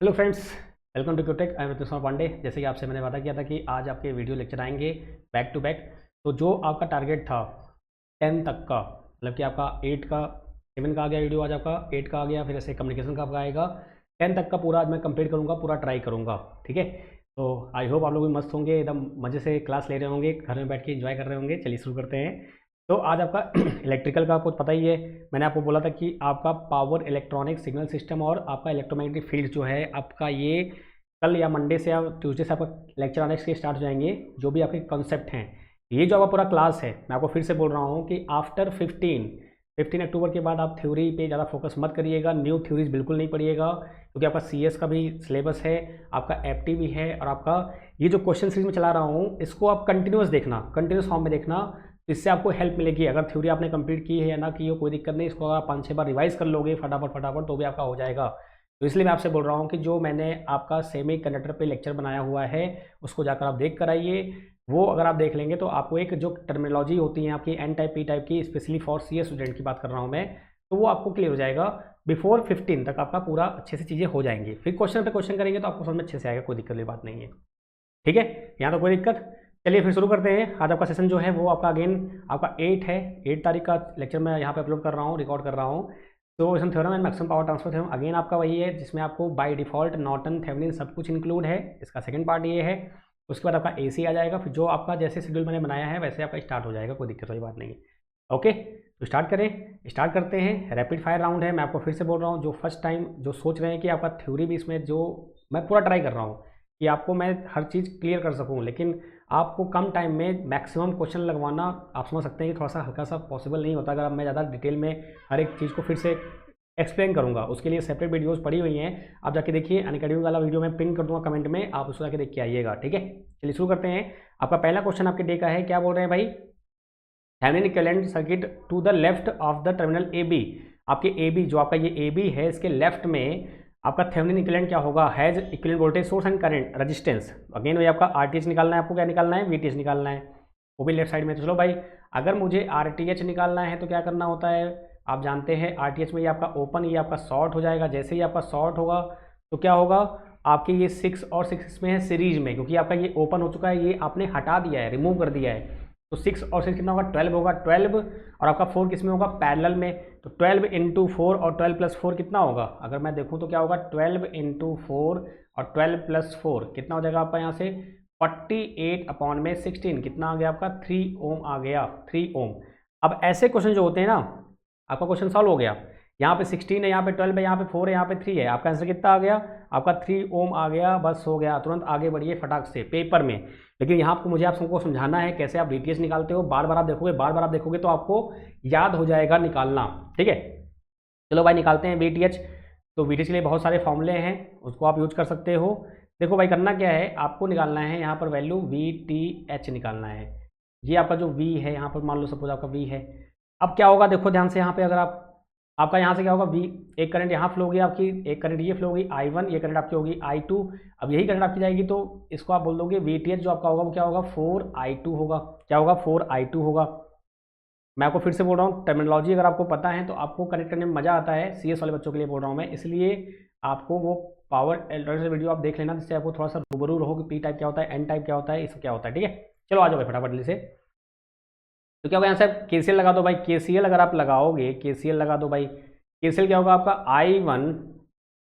Hello friends, welcome to Qtech. I am Ritushma Pandey. जैसे कि आपसे मैंने वादा किया था कि आज आपके वीडियो लेक्चर आएंगे बैक टू बैक। तो जो आपका टारगेट था 10 तक का, मतलब कि आपका 8 का 7 का आ गया वीडियो, आज आपका 8 का आ गया, फिर ऐसे कम्युनिकेशन का आपका आएगा। 10 तक का पूरा आज मैं कंप्लीट करूँगा, पूरा ट्राई करूँगा। ठीक है, तो आई होप आप लोग भी मस्त होंगे, एकदम मज़े से क्लास ले रहे होंगे, घर में बैठ के एंजॉय कर रहे होंगे। चलिए शुरू करते हैं। तो आज आपका इलेक्ट्रिकल का आपको पता ही है, मैंने आपको बोला था कि आपका पावर इलेक्ट्रॉनिक सिग्नल सिस्टम और आपका इलेक्ट्रोमैग्नेटिक फील्ड जो है आपका, ये कल या मंडे से या ट्यूसडे से आपका लेक्चर आने के स्टार्ट हो जाएंगे। जो भी आपके कॉन्सेप्ट हैं, ये जो आपका पूरा क्लास है, मैं आपको फिर से बोल रहा हूँ कि आफ्टर 15 अक्टूबर के बाद आप थ्योरी पे ज़्यादा फोकस मत करिएगा, न्यू थ्योरीज बिल्कुल नहीं पढ़िएगा, क्योंकि आपका सीएस का भी सिलेबस है, आपका एफटी भी है, और आपका ये जो क्वेश्चन सीरीज में चला रहा हूँ इसको आप कंटिन्यूस देखना, कंटिन्यूस फॉर्म में देखना। इससे आपको हेल्प मिलेगी। अगर थ्योरी आपने कंप्लीट की है या ना की हो, कोई दिक्कत नहीं, इसको आप 5-6 बार रिवाइज कर लोगे फटाफट फटाफट तो भी आपका हो जाएगा। तो इसलिए मैं आपसे बोल रहा हूँ कि जो मैंने आपका सेमी कंडक्टर पे लेक्चर बनाया हुआ है उसको जाकर आप देख कर आइए। वो अगर आप देख लेंगे तो आपको एक जो टर्मिनोलॉजी होती है आपकी एन टाइप पी टाइप की, स्पेशली फॉर सी स्टूडेंट की बात कर रहा हूँ मैं, तो वो आपको क्लियर हो जाएगा। बिफोर 15 तक आपका पूरा अच्छे से चीज़ें हो जाएंगी। फिर क्वेश्चन पे क्वेश्चन करेंगे तो आपको समझ में अच्छे से आएगा, कोई दिक्कत वाली बात नहीं है। ठीक है, यहाँ तो कोई दिक्कत। चलिए फिर शुरू करते हैं। आज आपका सेशन जो है वो आपका अगेन आपका 8 है। 8 तारीख का लेक्चर मैं यहाँ पे अपलोड कर रहा हूँ, रिकॉर्ड कर रहा हूँ। तो इसमें theorem and maximum power transfer theorem again आपका वही है, जिसमें आपको बाय डिफॉल्ट नॉर्टन थेवेनिन सब कुछ इंक्लूड है। इसका सेकंड पार्ट ये है। उसके बाद आपका एसी आ जाएगा। फिर जो आपका जैसे शेड्यूल मैंने बनाया है वैसे आपका स्टार्ट हो जाएगा, कोई दिक्कत वाली बात नहीं है। ओके, तो स्टार्ट करें, स्टार्ट करते हैं। रैपिड फायर राउंड है। मैं आपको फिर से बोल रहा हूँ, जो फर्स्ट टाइम जो सोच रहे हैं कि आपका थ्योरी भी इसमें, जो मैं पूरा ट्राई कर रहा हूँ कि आपको मैं हर चीज़ क्लियर कर सकूँ, लेकिन आपको कम टाइम में मैक्सिमम क्वेश्चन लगवाना, आप समझ सकते हैं कि थोड़ा सा हल्का सा पॉसिबल नहीं होता। अगर अब मैं ज़्यादा डिटेल में हर एक चीज़ को फिर से एक्सप्लेन करूँगा, उसके लिए सेपरेट वीडियोस पड़ी हुई हैं, आप जाके देखिए। अनअकैडमी वाला वीडियो मैं पिन कर दूँगा कमेंट में, आप उसको जाके देख के आइएगा। ठीक है, चलिए शुरू करते हैं। आपका पहला क्वेश्चन आपके डे का है, क्या बोल रहे हैं भाई? Thevenin equivalent circuit to the left of the terminal A B. आपके ए बी, जो आपका ये ए बी है, इसके लेफ्ट में आपका थेवेनिन इक्विवेलेंट क्या होगा? Has equivalent voltage source and current resistance. Again वही आपका आरटीएच निकालना है, आपको क्या निकालना है? वीटीएच निकालना है, वो भी लेफ्ट साइड में। तो चलो भाई, अगर मुझे आरटीएच निकालना है तो क्या करना होता है? आप जानते हैं आरटीएच में ये आपका ओपन, ये आपका शॉर्ट हो जाएगा। जैसे ही आपका शॉर्ट होगा तो क्या होगा? आपके ये 6 और 6 में है सीरीज में, क्योंकि आपका ये ओपन हो चुका है, ये आपने हटा दिया है, रिमूव कर दिया है। तो 6 और 6 कितना होगा? 12 होगा। 12 और आपका 4 किस में होगा? पैरेलल में। तो 12 इंटू 4 और 12 प्लस 4 कितना होगा? अगर मैं देखूँ तो क्या होगा? 12 इंटू 4 और 12 प्लस 4 कितना हो जाएगा आपका यहाँ से? 48 अपॉन में 16 कितना आ गया आपका? 3 ओम आ गया, 3 ओम। अब ऐसे क्वेश्चन जो होते हैं ना, आपका क्वेश्चन सॉल्व हो गया। यहाँ पे 16 है, यहाँ पे 12 है, यहाँ पे 4 है, यहाँ पे 3 है, आपका आंसर कितना आ गया? आपका 3 ओम आ गया। बस हो गया, तुरंत आगे बढ़िए फटाक से पेपर में। लेकिन यहाँ आपको, मुझे आप सबको समझाना है कैसे आप डीटीएच निकालते हो। बार बार आप देखोगे, बार बार आप देखोगे तो आपको याद हो जाएगा निकालना। ठीक है, चलो भाई निकालते हैं वीटीएच। तो वीटीएच के लिए बहुत सारे फॉर्मूले हैं, उसको आप यूज कर सकते हो। देखो भाई, करना क्या है, आपको निकालना है यहाँ पर वैल्यू वी टी एच निकालना है। ये आपका जो वी है यहाँ पर, मान लो सपोज आपका वी है। अब क्या होगा, देखो ध्यान से यहाँ पे, अगर आप, आपका यहाँ से क्या होगा? वी, एक करंट यहाँ फ्लो होगी आपकी, एक करंट ये फ्लो होगी I1, ये करंट आपकी होगी I2। अब यही करंट आपकी जाएगी तो इसको आप बोल दोगे VTH जो आपका होगा वो क्या होगा? 4I2 होगा। क्या होगा? 4I2 होगा। मैं आपको फिर से बोल रहा हूँ, टर्मिनोलॉजी अगर आपको पता है तो आपको कनेक्ट करने में मज़ा आता है। सीएस वाले बच्चों के लिए बोल रहा हूँ मैं, इसलिए आपको वो पावर इलेक्ट्रॉनिक्स वीडियो आप देख लेना, जिससे आपको थोड़ा सा रूबरू रहो कि पी टाइप क्या होता है, एन टाइप क्या होता है, ये सब क्या होता है। ठीक है, चलो आ जाओ भाई फटाफट जल्दी से। तो क्या होगा यहाँ से? केसीएल लगा दो भाई। केसीएल अगर आप लगाओगे, केसीएल लगा दो भाई। केसीएल क्या होगा आपका? I1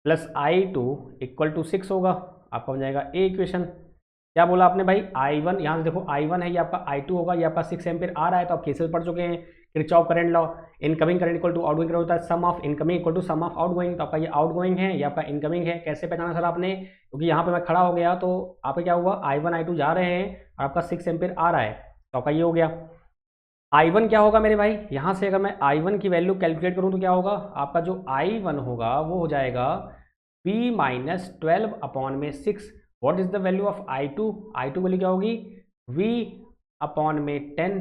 plus I2 equal to 6 होगा। आपका बन जाएगा ए इक्वेशन। क्या बोला आपने भाई? I1, यहाँ से देखो I1 है, ये आपका I2 होगा, ये आपका 6 एम्पीयर आ रहा है, तो आप केसीएल पढ़ चुके हैं। Kirchhoff current law, incoming current equal to outgoing current होता है, sum of incoming equal to sum of outgoing. तो आपका ये आउटगोइंग है, ये आपका इनकमिंग है। कैसे पहचाना सर आपने? क्योंकि यहाँ पे मैं खड़ा हो गया तो आपका क्या हुआ? I1 I2 जा रहे हैं और आपका 6 एम्पीयर आ रहा है, तो आपका ये हो गया। I1 क्या होगा मेरे भाई? यहाँ से अगर मैं I1 की वैल्यू कैलकुलेट करूँ तो क्या होगा? आपका जो I1 होगा वो हो जाएगा V माइनस 12 अपॉन में 6। What is the value of I2? I2 value क्या होगी? V अपॉन में 10।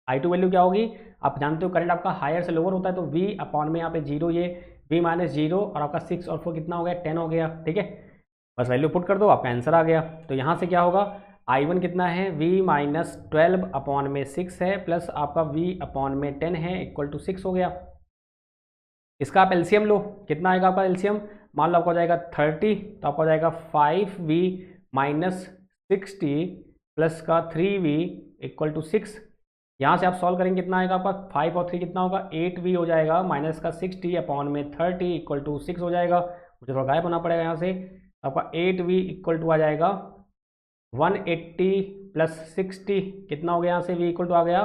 I2 वैल्यू क्या होगी? आप जानते हो करंट आपका हायर से लोअर होता है, तो V अपॉन में यहाँ पे 0, ये V माइनस 0 और आपका 6 और 4 कितना हो गया? 10 हो गया। ठीक है, बस वैल्यू पुट कर दो, आपका आंसर आ गया। तो यहाँ से क्या होगा? I1 कितना है? V माइनस 12 अपॉन में 6 है, प्लस आपका V अपॉन में 10 है, इक्वल टू 6 हो गया। इसका आप एलसीएम लो, कितना आएगा आपका एलसीएम? मान लो आपका हो जाएगा 30, तो आपका हो जाएगा 5v माइनस 60 प्लस का 3v इक्वल टू 6। यहाँ से आप सॉल्व करेंगे कितना आएगा आपका, 5 और 3 कितना होगा, 8v हो जाएगा माइनस का 60 अपॉन में 30 इक्वल टू 6 हो जाएगा। मुझे थोड़ा गायब होना पड़ेगा यहाँ से। आपका 8v इक्वल टू आ जाएगा 180 प्लस 60, कितना हो गया यहाँ से, v इक्वल टू आ गया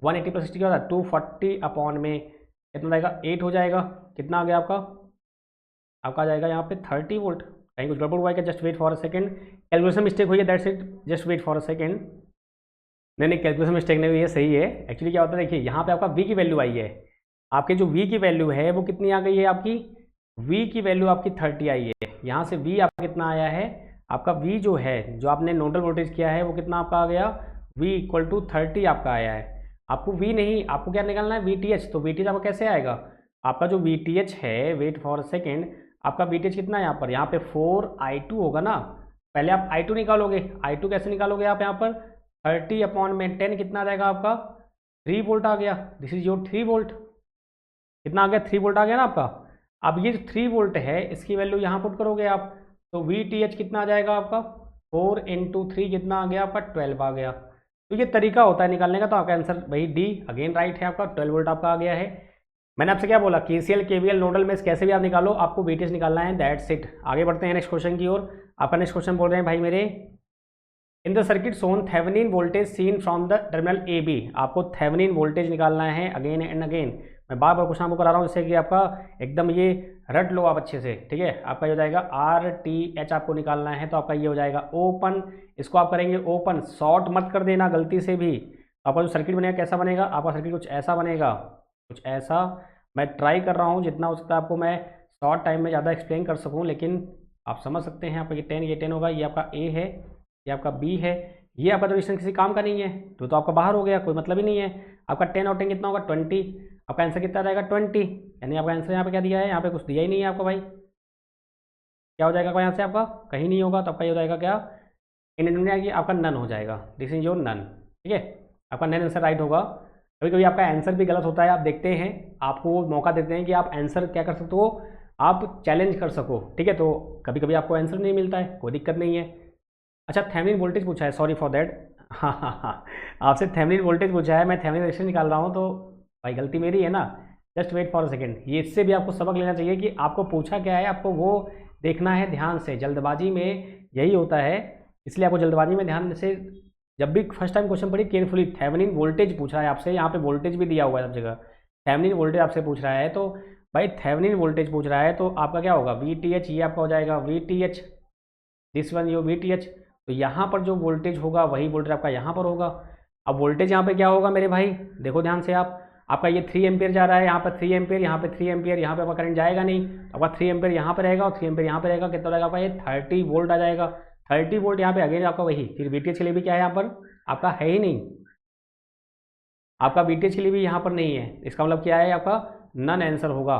180 प्लस 60 क्या होता है 240 अपॉन में कितना आएगा 8 हो जाएगा। कितना आ गया आपका आ जाएगा यहाँ पे 30 वोल्ट। कहीं कुछ गड़बड़ हुआ है क्या, just wait for a second, calculation mistake हुई है, that's it, just wait for a second. नहीं कैलकुलेशन मिस्टेक नहीं हुई है, सही है। एक्चुअली क्या होता है देखिए, यहाँ पे आपका v की वैल्यू आई है, आपके जो v की वैल्यू है वो कितनी आ गई है, आपकी v की वैल्यू आपकी 30 आई है। यहाँ से v आपका कितना आया है, आपका v जो है, जो आपने नोडल वोल्टेज किया है वो कितना आपका आ गया, v इक्वल टू 30 आपका आया है। आपको v नहीं, आपको क्या निकालना है, VTH। तो VTH आपका कैसे आएगा, आपका जो VTH है, वेट फॉर अ सेकेंड, आपका VTH कितना है यहाँ पे 4i2 होगा ना। पहले आप i2 निकालोगे, i2 कैसे निकालोगे आप, यहाँ पर 30 अपॉन में 10 कितना आ जाएगा आपका 3 वोल्ट आ गया। दिस इज योर 3 वोल्ट, कितना आ गया 3 वोल्ट आ गया ना आपका। अब ये जो 3 वोल्ट है इसकी वैल्यू यहाँ पुट करोगे आप, तो VTH कितना आ जाएगा आपका 4 इंटू 3 कितना आ गया आपका 12 आ गया। तो ये तरीका होता है निकालने का। तो आपका आंसर वही डी अगेन राइट है, आपका 12 वोल्ट आपका आ गया है। मैंने आपसे क्या बोला, KCL KVL नोडल में कैसे भी आप निकालो, आपको VTH निकालना है, दैट्स इट। आगे बढ़ते हैं नेक्स्ट क्वेश्चन की ओर। आपका नेक्स्ट क्वेश्चन बोल रहे हैं भाई मेरे, in the circuit shown Thevenin voltage seen from the terminal AB। आपको थेवेनिन वोल्टेज निकालना है अगेन एंड अगेन। मैं बार बार क्वेश्चन आपको करा रहा हूँ जिससे कि आपका एकदम ये रट लो आप अच्छे से, ठीक है। आपका ये हो जाएगा RTH आपको निकालना है, तो आपका ये हो जाएगा ओपन। इसको आप करेंगे ओपन, शॉर्ट मत कर देना गलती से भी। आपका जो सर्किट बनेगा कैसा बनेगा, आपका सर्किट कुछ ऐसा बनेगा, कुछ ऐसा। मैं ट्राई कर रहा हूँ जितना हो सकता है आपको मैं शॉर्ट टाइम में ज़्यादा एक्सप्लेन कर सकूँ, लेकिन आप समझ सकते हैं। आपका ये 10 होगा, ये आपका A है, ये आपका B है, ये आपका तो किसी काम का नहीं है, तो आपका बाहर हो गया, कोई मतलब ही नहीं है। आपका 10 और 10 कितना होगा 20, आपका आंसर कितना रहेगा 20। यानी आपका आंसर यहाँ पे क्या दिया है, यहाँ पे कुछ दिया ही नहीं है आपका भाई। क्या हो जाएगा यहाँ से, आपका कहीं नहीं होगा, तो आपका ये हो जाएगा क्या, इन आपका नन हो जाएगा, दिस इज योर नन, ठीक है। आपका नन आंसर राइट होगा। कभी कभी आपका आंसर भी गलत होता है, आप देखते हैं, आपको वो मौका देते हैं कि आप आंसर क्या कर सकते हो, आप चैलेंज कर सको, ठीक है। तो कभी कभी आपको आंसर नहीं मिलता है, कोई दिक्कत नहीं है। अच्छा थेवेनिन वोल्टेज पूछा है, सॉरी फॉर दैट। हाँ, आपसे थेवेनिन वोल्टेज पूछा है, मैं थेवेनिन रेजिस्टेंस निकाल रहा हूँ, तो भाई गलती मेरी है ना। Just wait for a second, ये इससे भी आपको सबक लेना चाहिए कि आपको पूछा क्या है, आपको वो देखना है ध्यान से। जल्दबाजी में यही होता है, इसलिए आपको जल्दबाजी में ध्यान से, जब भी फर्स्ट टाइम क्वेश्चन पढ़ी केयरफुली। थेवेनिन वोल्टेज पूछा है आपसे, यहाँ पे वोल्टेज भी दिया हुआ है सब जगह, थेवेनिन वोल्टेज आपसे पूछ रहा है, तो भाई थेवेनिन वोल्टेज पूछ रहा है, तो आपका क्या होगा VTH, ये आपका हो जाएगा VTH, this one yo VTH। तो यहाँ पर जो वोल्टेज होगा वही वोल्टेज आपका यहाँ पर होगा। अब वोल्टेज यहाँ पे क्या होगा मेरे भाई, देखो ध्यान से आप, आपका ये 3 एम्पियर जा रहा है, यहाँ पर 3 एम्पियर, यहाँ पे 3 एम्पियर, यहाँ पे आपका करंट जाएगा नहीं, तो आपका 3 एम्पियर यहाँ पे रहेगा और 3 एम्पियर यहाँ पे रहेगा, कितना रहेगा आपका ये 30 वोल्ट आ जाएगा। 30 वोल्ट यहाँ पे अगेन आपका वही, फिर VTH के लिए भी क्या है यहाँ पर आपका है ही नहीं, आपका VTH के लिए भी यहाँ पर नहीं है। इसका मतलब क्या है, आपका नन आंसर होगा,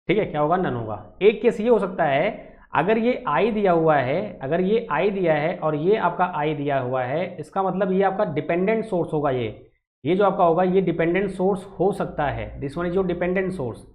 ठीक है। क्या होगा, नन होगा। एक केस ये हो सकता है, अगर ये I दिया हुआ है, अगर ये I दिया है और ये आपका I दिया हुआ है, इसका मतलब ये आपका डिपेंडेंट सोर्स होगा। ये जो आपका होगा ये डिपेंडेंट सोर्स हो सकता है, this one is your dependent source.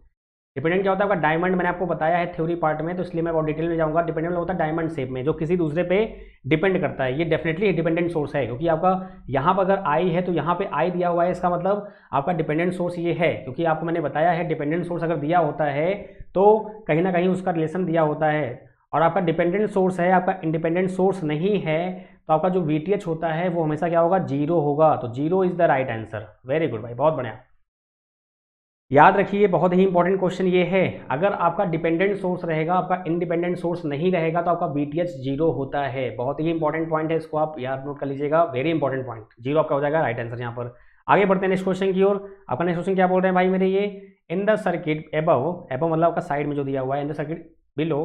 Dependent क्या होता है आपका, डायमंड, मैंने आपको बताया है थ्योरी पार्ट में, तो इसलिए मैं बहुत डिटेल में जाऊंगा। डिपेंडेंट होता है डायमंड शेप में, जो किसी दूसरे पे डिपेंड करता है। ये डेफिनेटली डिपेंडेंट सोर्स है, क्योंकि आपका यहाँ पर अगर I है तो यहाँ पे I दिया हुआ है, इसका मतलब आपका डिपेंडेंट सोर्स ये है, क्योंकि आपको मैंने बताया है डिपेंडेंट सोर्स अगर दिया होता है तो कहीं ना कहीं उसका रिलेशन दिया होता है। और आपका डिपेंडेंट सोर्स है, आपका इंडिपेंडेंट सोर्स नहीं है, तो आपका जो VTH होता है वो हमेशा क्या होगा, 0 होगा। तो 0 is the right answer. Very good भाई, बहुत बढ़िया। याद रखिए, बहुत ही इंपॉर्टेंट क्वेश्चन ये है, अगर आपका डिपेंडेंट सोर्स रहेगा, आपका इंडिपेंडेंट सोर्स नहीं रहेगा, तो आपका VTH 0 होता है। बहुत ही इंपॉर्टेंट पॉइंट है, इसको आप याद नोट कर लीजिएगा, वेरी इंपॉर्टेंट पॉइंट। 0 आपका हो जाएगा राइट आंसर यहाँ पर। आगे बढ़ते हैं नेक्स्ट क्वेश्चन की ओर। आपका नेक्स्ट क्वेश्चन क्या बोल रहे हैं भाई मेरे, ये इन द सर्किट एबव मतलब आपका साइड में जो दिया हुआ है, इन the circuit below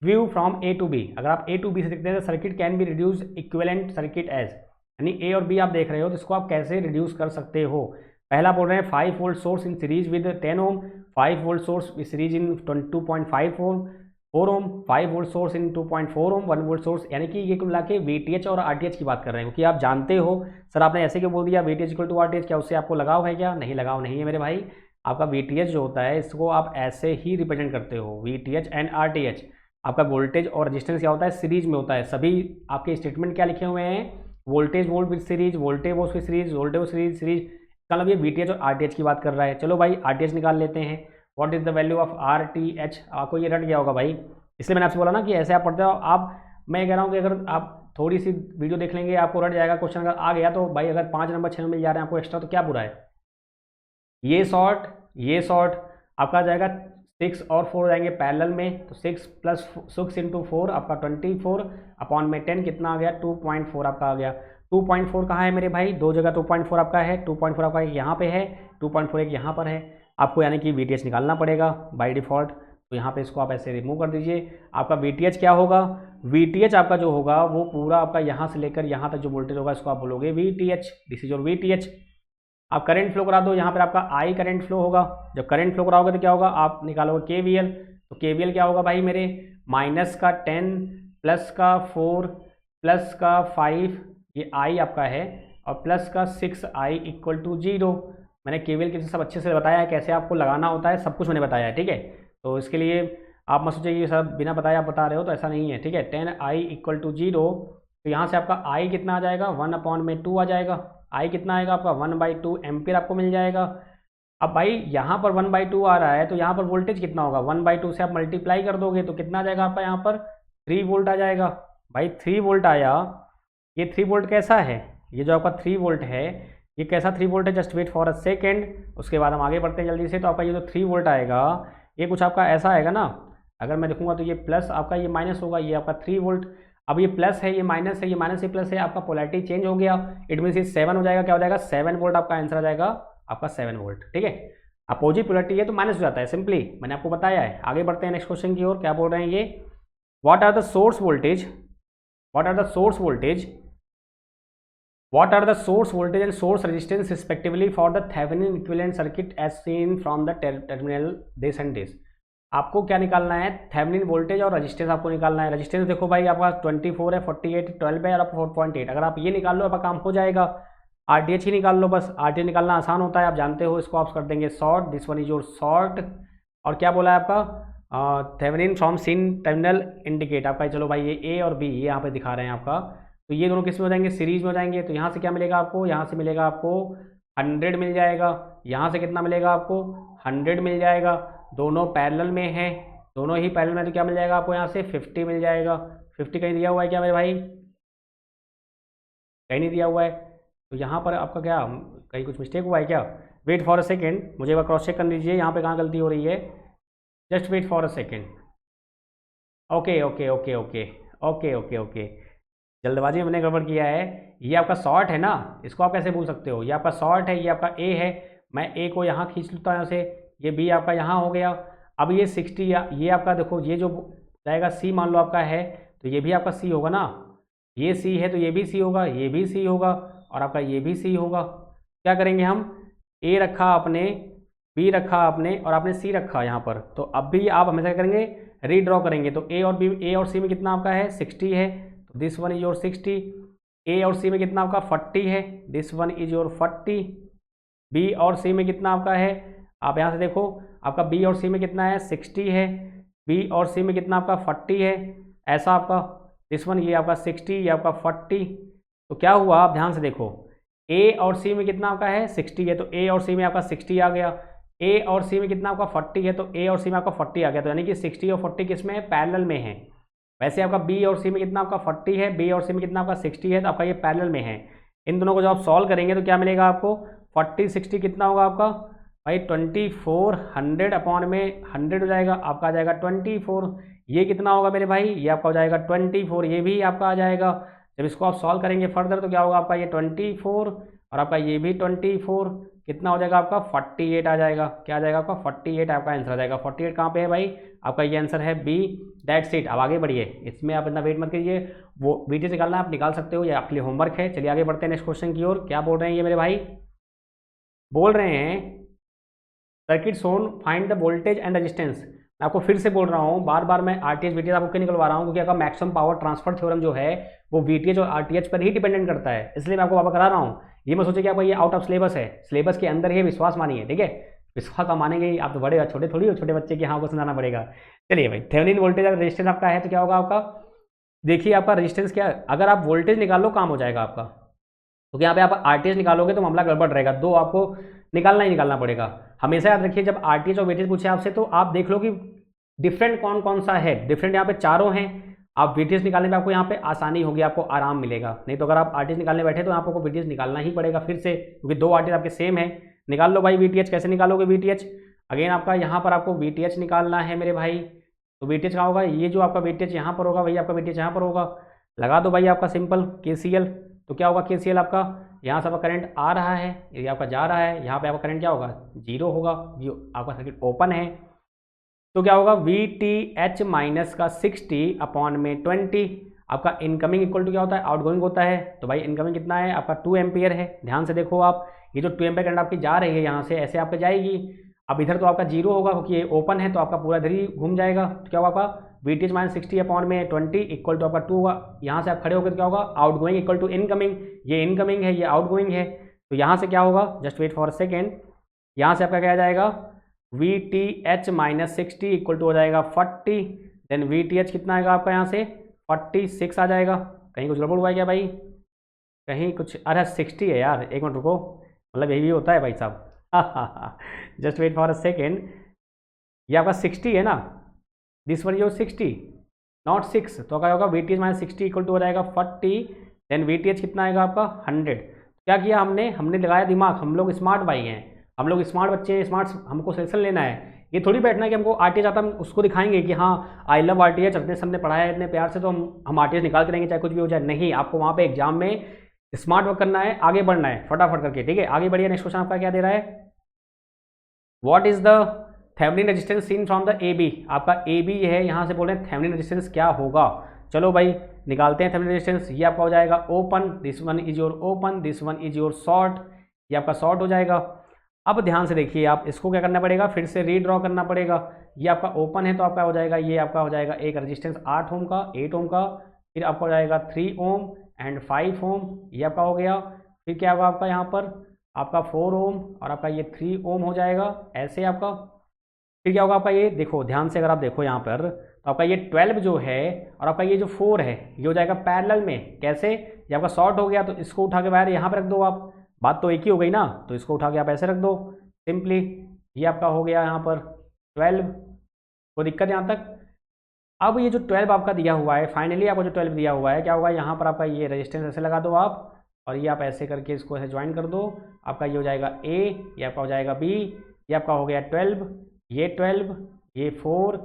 view from A to B। अगर आप A to B से देखते हैं, circuit can be reduce equivalent circuit as, यानी A और B आप देख रहे हो, तो इसको आप कैसे रिड्यूस कर सकते हो। पहला बोल रहे हैं 5 volt source in series with 10 ohm, 5 volt source series in 2.5 ohm, 4 ohm, 5 volt source in 2.4 ohm, 1 volt source. यानी कि ये कुल मिला के VTH और RTH की बात कर रहे हैं, क्योंकि आप जानते हो सर आपने ऐसे क्यों बोल दिया VTH इक्वल टू RTH, क्या उससे आपको लगाव है क्या, नहीं लगाव नहीं है मेरे भाई। आपका VTH जो होता है इसको आप ऐसे ही रिप्रेजेंट करते हो, VTH एंड RTH। आपका वोल्टेज और रेजिस्टेंस क्या होता है, सीरीज में होता है। सभी आपके स्टेटमेंट क्या लिखे हुए हैं, voltage volt with series, voltage volt with series, voltage series series, मतलब ये VTH और RTH की बात कर रहा है। चलो भाई RTH निकाल लेते हैं। What is the value of RTH, आपको ये रट गया होगा भाई, इसलिए मैंने आपसे बोला ना कि ऐसे आप पढ़ते हो। आप, मैं कह रहा हूँ कि अगर आप थोड़ी सी वीडियो देख लेंगे आपको रट जाएगा क्वेश्चन, अगर आ गया तो भाई अगर 5 नंबर 6 नंबर मिल जा रहे हैं आपको एक्स्ट्रा तो क्या बुरा है। ये शॉर्ट आपका आ जाएगा 6 और 4 हो जाएंगे पैरेलल में, तो 6 प्लस 6 इंटू 4 आपका 24 अपॉन में 10 कितना आ गया 2.4 आपका आ गया। 2.4 कहाँ है मेरे भाई, दो जगह 2.4 आपका है। 2.4 आपका एक यहाँ पे है, 2.4 एक यहाँ पर है आपको, यानी कि VTH निकालना पड़ेगा बाय डिफ़ॉल्ट। तो यहाँ पे इसको आप ऐसे रिमूव कर दीजिए। आपका VTH क्या होगा, VTH आपका जो होगा वो पूरा आपका यहाँ से लेकर यहाँ तक जो वोल्टेज होगा इसको आप बोलोगे VTH, this is your VTH। आप करंट फ्लो करा दो, यहाँ पर आपका I करंट फ्लो होगा। जब करंट फ्लो कराओगे तो क्या होगा, आप निकालोगे KVL। तो KVL क्या होगा भाई मेरे, माइनस का 10 प्लस का 4 प्लस का 5, ये I आपका है, और प्लस का 6I इक्वल टू 0। मैंने KVL के सब अच्छे से बताया है, कैसे आपको लगाना होता है, सब कुछ मैंने बताया है, ठीक है। तो इसके लिए आप मत सोचिए ये सब बिना बताया आप बता रहे हो, तो ऐसा नहीं है, ठीक है। 10I इक्वल टू 0, तो यहाँ से आपका I कितना आ जाएगा, 1/2 आ जाएगा। I कितना आएगा आपका 1/2 एम्पियर आपको मिल जाएगा। अब भाई यहाँ पर 1/2 आ रहा है, तो यहाँ पर वोल्टेज कितना होगा, 1/2 से आप मल्टीप्लाई कर दोगे तो कितना आ जाएगा आपका, यहाँ पर 3 वोल्ट आ जाएगा। भाई 3 वोल्ट आया, ये 3 वोल्ट कैसा है, ये जो आपका 3 वोल्ट है ये कैसा 3 वोल्ट है, just wait for a second, उसके बाद हम आगे बढ़ते हैं जल्दी से। तो आपका ये जो 3 वोल्ट आएगा ये कुछ आपका ऐसा आएगा ना, अगर मैं देखूंगा तो ये प्लस आपका, ये माइनस होगा, ये आपका 3 वोल्ट। अब ये प्लस है, ये माइनस है, ये माइनस से प्लस है, आपका पोलैरिटी चेंज हो गया, इट मीन्स ये 7 हो जाएगा। क्या हो जाएगा, 7 वोल्ट आपका आंसर आ जाएगा, आपका 7 वोल्ट, ठीक है। अपोजिट पोलैरिटी है तो माइनस हो जाता है, सिंपली मैंने आपको बताया है। आगे बढ़ते हैं नेक्स्ट क्वेश्चन की ओर। क्या बोल रहे हैं ये, what are the source voltage, what are the source voltage, what are the source voltage and source resistance respectively for the Thevenin equivalent circuit as seen from the terminal this and this। आपको क्या निकालना है, Thevenin voltage और resistance आपको निकालना है। Resistance देखो भाई आपका 24 है, 48 12 है और आपका 4.8, अगर आप ये निकाल लो आपका काम हो जाएगा। RTH ही निकाल लो बस, RTH निकालना आसान होता है, आप जानते हो। इसको आप कर देंगे short, this one is your short. और क्या बोला है आपका, Thevenin from seen terminal indicate आपका, चलो भाई ये A और B ये यहाँ पे दिखा रहे हैं आपका, तो ये दोनों किस में हो जाएंगे, सीरीज में हो जाएंगे। तो यहाँ से क्या मिलेगा आपको, यहाँ से मिलेगा आपको 100 मिल जाएगा, यहाँ से कितना मिलेगा आपको 100 मिल जाएगा। दोनों पैरेलल में है, दोनों ही पैरेलल में, तो क्या मिल जाएगा आपको यहाँ से 50 मिल जाएगा। 50 कहीं दिया हुआ है क्या मेरे भाई, कहीं नहीं दिया हुआ है। तो यहाँ पर आपका क्या, कहीं कुछ मिस्टेक हुआ है क्या, वेट फॉर अ सेकेंड, मुझे एक बार क्रॉस चेक कर लीजिए यहाँ पे कहाँ गलती हो रही है, just wait for a second. Okay okay okay okay okay okay okay, जल्दबाजी में मैंने गड़बड़ किया है। ये आपका शॉर्ट है ना, इसको आप कैसे भूल सकते हो, ये आपका शॉर्ट है, ये आपका A है, मैं A को यहाँ खींच लेता हूँ यहाँ से, ये B आपका यहाँ हो गया। अब ये 60, ये आपका देखो ये जो जाएगा C मान लो आपका है, तो ये भी आपका C होगा ना, ये C है तो ये भी C होगा, ये भी C होगा और आपका ये भी C होगा। क्या करेंगे हम, A रखा आपने, B रखा आपने और आपने C रखा यहाँ पर, तो अब भी आप हमेशा क्या करेंगे, रीड्रॉ करेंगे। तो A और C में कितना आपका है 60 है, तो this one is your 60। A और C में कितना आपका 40 है, this one is your 40। B और C में कितना आपका है, आप यहाँ से देखो आपका B और C में कितना है 60 है, B और C में कितना आपका 40 है, ऐसा आपका दिस वन, ये आपका 60, ये आपका 40। तो क्या हुआ, आप ध्यान से देखो, A और C में कितना आपका है 60 है, तो A और C में आपका 60 आ गया। A और C में कितना आपका 40 है, तो A और C में आपका 40 आ गया, तो यानी कि 60 और 40 किस में है, पैरेलल में है। वैसे आपका B और C में कितना आपका 40 है, B और C में कितना आपका 60 है, तो आपका ये पैरेलल में है। इन दोनों को जब आप सॉल्व करेंगे तो क्या मिलेगा आपको, 40 60 कितना होगा आपका भाई 24, 100 अपॉन में 100 हो जाएगा, आपका आ जाएगा 24। ये कितना होगा मेरे भाई, ये आपका हो जाएगा 24, ये भी आपका आ जाएगा। जब इसको आप सॉल्व करेंगे फर्दर तो क्या होगा आपका, ये 24 और आपका ये भी 24, कितना हो जाएगा आपका 48 आ जाएगा। क्या आ जाएगा आपका 48, आपका आंसर आ जाएगा। 48 कहाँ पे है भाई, आपका ये आंसर है B, दैट्स इट। अब आगे बढ़िए, इसमें आप इतना वेट मत कीजिए, वो वीडियो निकालना आप निकाल सकते हो, ये आपके लिए होमवर्क है। चलिए आगे बढ़ते हैं नेक्स्ट क्वेश्चन की ओर। क्या बोल रहे हैं ये मेरे भाई, बोल रहे हैं circuit shown find the voltage and resistance. मैं आपको फिर से बोल रहा हूँ, बार बार मैं RTH VTH आपको क्यों निकलवा रहा हूँ, क्योंकि आपका मैक्सिमम पावर ट्रांसफर थ्योरम जो है वो VTH और RTH पर ही डिपेंडेंट करता है, इसलिए मैं आपको वापस करा रहा हूँ। ये मैं सोचे कि आपका ये आउट ऑफ सिलेबस है, सिलेबस के अंदर ही विश्वास मानिए, ठीक है। विश्वास आप मानेंगे ही, आप तो बड़े छोटे थोड़ी हो, छोटे बच्चे की हाँ को समझाना पड़ेगा। चलिए भाई, थेवेनिन वोल्टेज अगर रेजिस्टेंस आपका है तो क्या होगा आपका, देखिए आपका रेजिस्टेंस क्या है, अगर आप वोल्टेज निकालो काम हो जाएगा आपका, क्योंकि यहाँ पे आप आरटीएच निकालोगे तो मामला गड़बड़ रहेगा, दो आपको निकालना ही निकालना पड़ेगा। हमेशा याद रखिए जब आरटीएच और वेटेज पूछे आपसे तो आप देख लो कि डिफरेंट कौन कौन सा है, डिफरेंट यहाँ पे चारों हैं, आप वेटेज निकालने में आपको यहाँ पे आसानी होगी, आपको आराम मिलेगा। नहीं तो अगर आप आरटीएच निकालने बैठे तो आपको वेटेज निकालना ही पड़ेगा फिर से, क्योंकि दो आरटीएच आपके सेम है। निकाल लो भाई वीटीएच, कैसे निकालोगे वीटीएच, अगेन आपका यहाँ पर आपको वीटीएच निकालना है मेरे भाई। तो वीटीएच कहाँ होगा, ये जो आपका वीटीएच यहाँ पर होगा वही आपका वीटीएच यहाँ पर होगा, लगा दो भाई आपका सिंपल केसीएल। तो क्या होगा केसीएल आपका, यहाँ से आपका करंट आ रहा है, ये आपका जा रहा है, यहाँ पे आपका करंट क्या होगा, जीरो होगा, जो आपका सर्किट ओपन है। तो क्या होगा वी टी एच माइनस का 60 अपॉन में 20, आपका इनकमिंग इक्वल टू क्या होता है, आउटगोइंग होता है। तो भाई इनकमिंग कितना है आपका 2 एम्पियर है, ध्यान से देखो आप, ये जो 2 एम्पियर करंट आपकी जा रही है यहाँ से ऐसे आपके जाएगी, अब इधर तो आपका जीरो होगा क्योंकि ये ओपन है तो आपका पूरा इधर ही घूम जाएगा। तो क्या होगा आपका we T H minus 60 upon में 20 इक्वल टू आपका 2 होगा, यहाँ से आप खड़े होकर तो क्या होगा outgoing equal to incoming, ये इनकमिंग है ये आउट गोइंग है। तो यहाँ से क्या होगा, just wait for a second, यहाँ से आपका क्या आ जाएगा V T H minus 60 equal to हो जाएगा 40, देन वी टी एच कितना आएगा आपका यहाँ से 46 आ जाएगा। कहीं कुछ गड़बड़ हुआ है क्या भाई, कहीं कुछ, अरे 60 है यार, एक मिनट रुको, मतलब यही भी होता है भाई साहब just wait for a second, ये आपका 60 है ना, दिस वन योर 60 नॉट 6, तो क्या होगा V T H minus 60 equal to हो जाएगा 40, देन वी टी एच कितना आएगा आपका 100। क्या किया हमने लगाया दिमाग, हम लोग स्मार्ट भाई हैं, हम लोग स्मार्ट बच्चे हैं, स्मार्ट हमको सेशन लेना है, ये थोड़ी बैठना है कि हमको आरटीएच आता हम उसको दिखाएंगे कि हाँ आई लव आरटीएच, अपने सबने पढ़ाया है इतने प्यार से तो हम आरटीएच निकालते रहेंगे चाहे कुछ भी हो जाए। नहीं, आपको वहाँ पे एग्जाम में स्मार्ट वर्क करना है, आगे बढ़ना है फटाफट करके, ठीक है। आगे बढ़िए, नेक्स्ट क्वेश्चन आपका क्या दे रहा है, what is the Thevenin resistance seen from the A B, आपका ए बी है, यहाँ से बोल रहे हैं थेवेनिन रेजिस्टेंस क्या होगा। चलो भाई निकालते हैं थेवेनिन रेजिस्टेंस, ये आपका हो जाएगा open, this one is your open, this one is your short, ये आपका शॉर्ट हो जाएगा। अब ध्यान से देखिए आप, इसको क्या करना पड़ेगा, फिर से रीड्रॉ करना पड़ेगा, ये आपका ओपन है तो आपका हो जाएगा, ये आपका हो जाएगा एक रेजिस्टेंस 8 ओम का, 8 ओम का, फिर आपका हो जाएगा 3 ओम एंड 5 ओम, ये आपका हो गया। फिर क्या होगा आपका यहाँ पर आपका 4 ओम और आपका ये 3 ओम हो जाएगा ऐसे आपका। फिर क्या होगा आपका, ये देखो ध्यान से अगर आप देखो यहाँ पर, तो आपका ये 12 जो है और आपका ये जो 4 है ये हो जाएगा पैरेलल में, कैसे, ये आपका शॉर्ट हो गया तो इसको उठा के बाहर यहाँ पर रख दो आप, बात तो एक ही हो गई ना, तो इसको उठा के आप ऐसे रख दो सिंपली, ये आपका हो गया यहाँ पर 12, कोई दिक्कत यहाँ तक। अब ये जो 12 आपका दिया हुआ है, फाइनली आपको जो 12 दिया हुआ है क्या होगा, यहाँ पर आपका ये रेजिस्टेंस ऐसे लगा दो आप, और ये आप ऐसे करके इसको ऐसे ज्वाइन कर दो, आपका ये हो जाएगा ए, ये आपका हो जाएगा बी, ये आपका हो गया 12, ये 12, ये 4,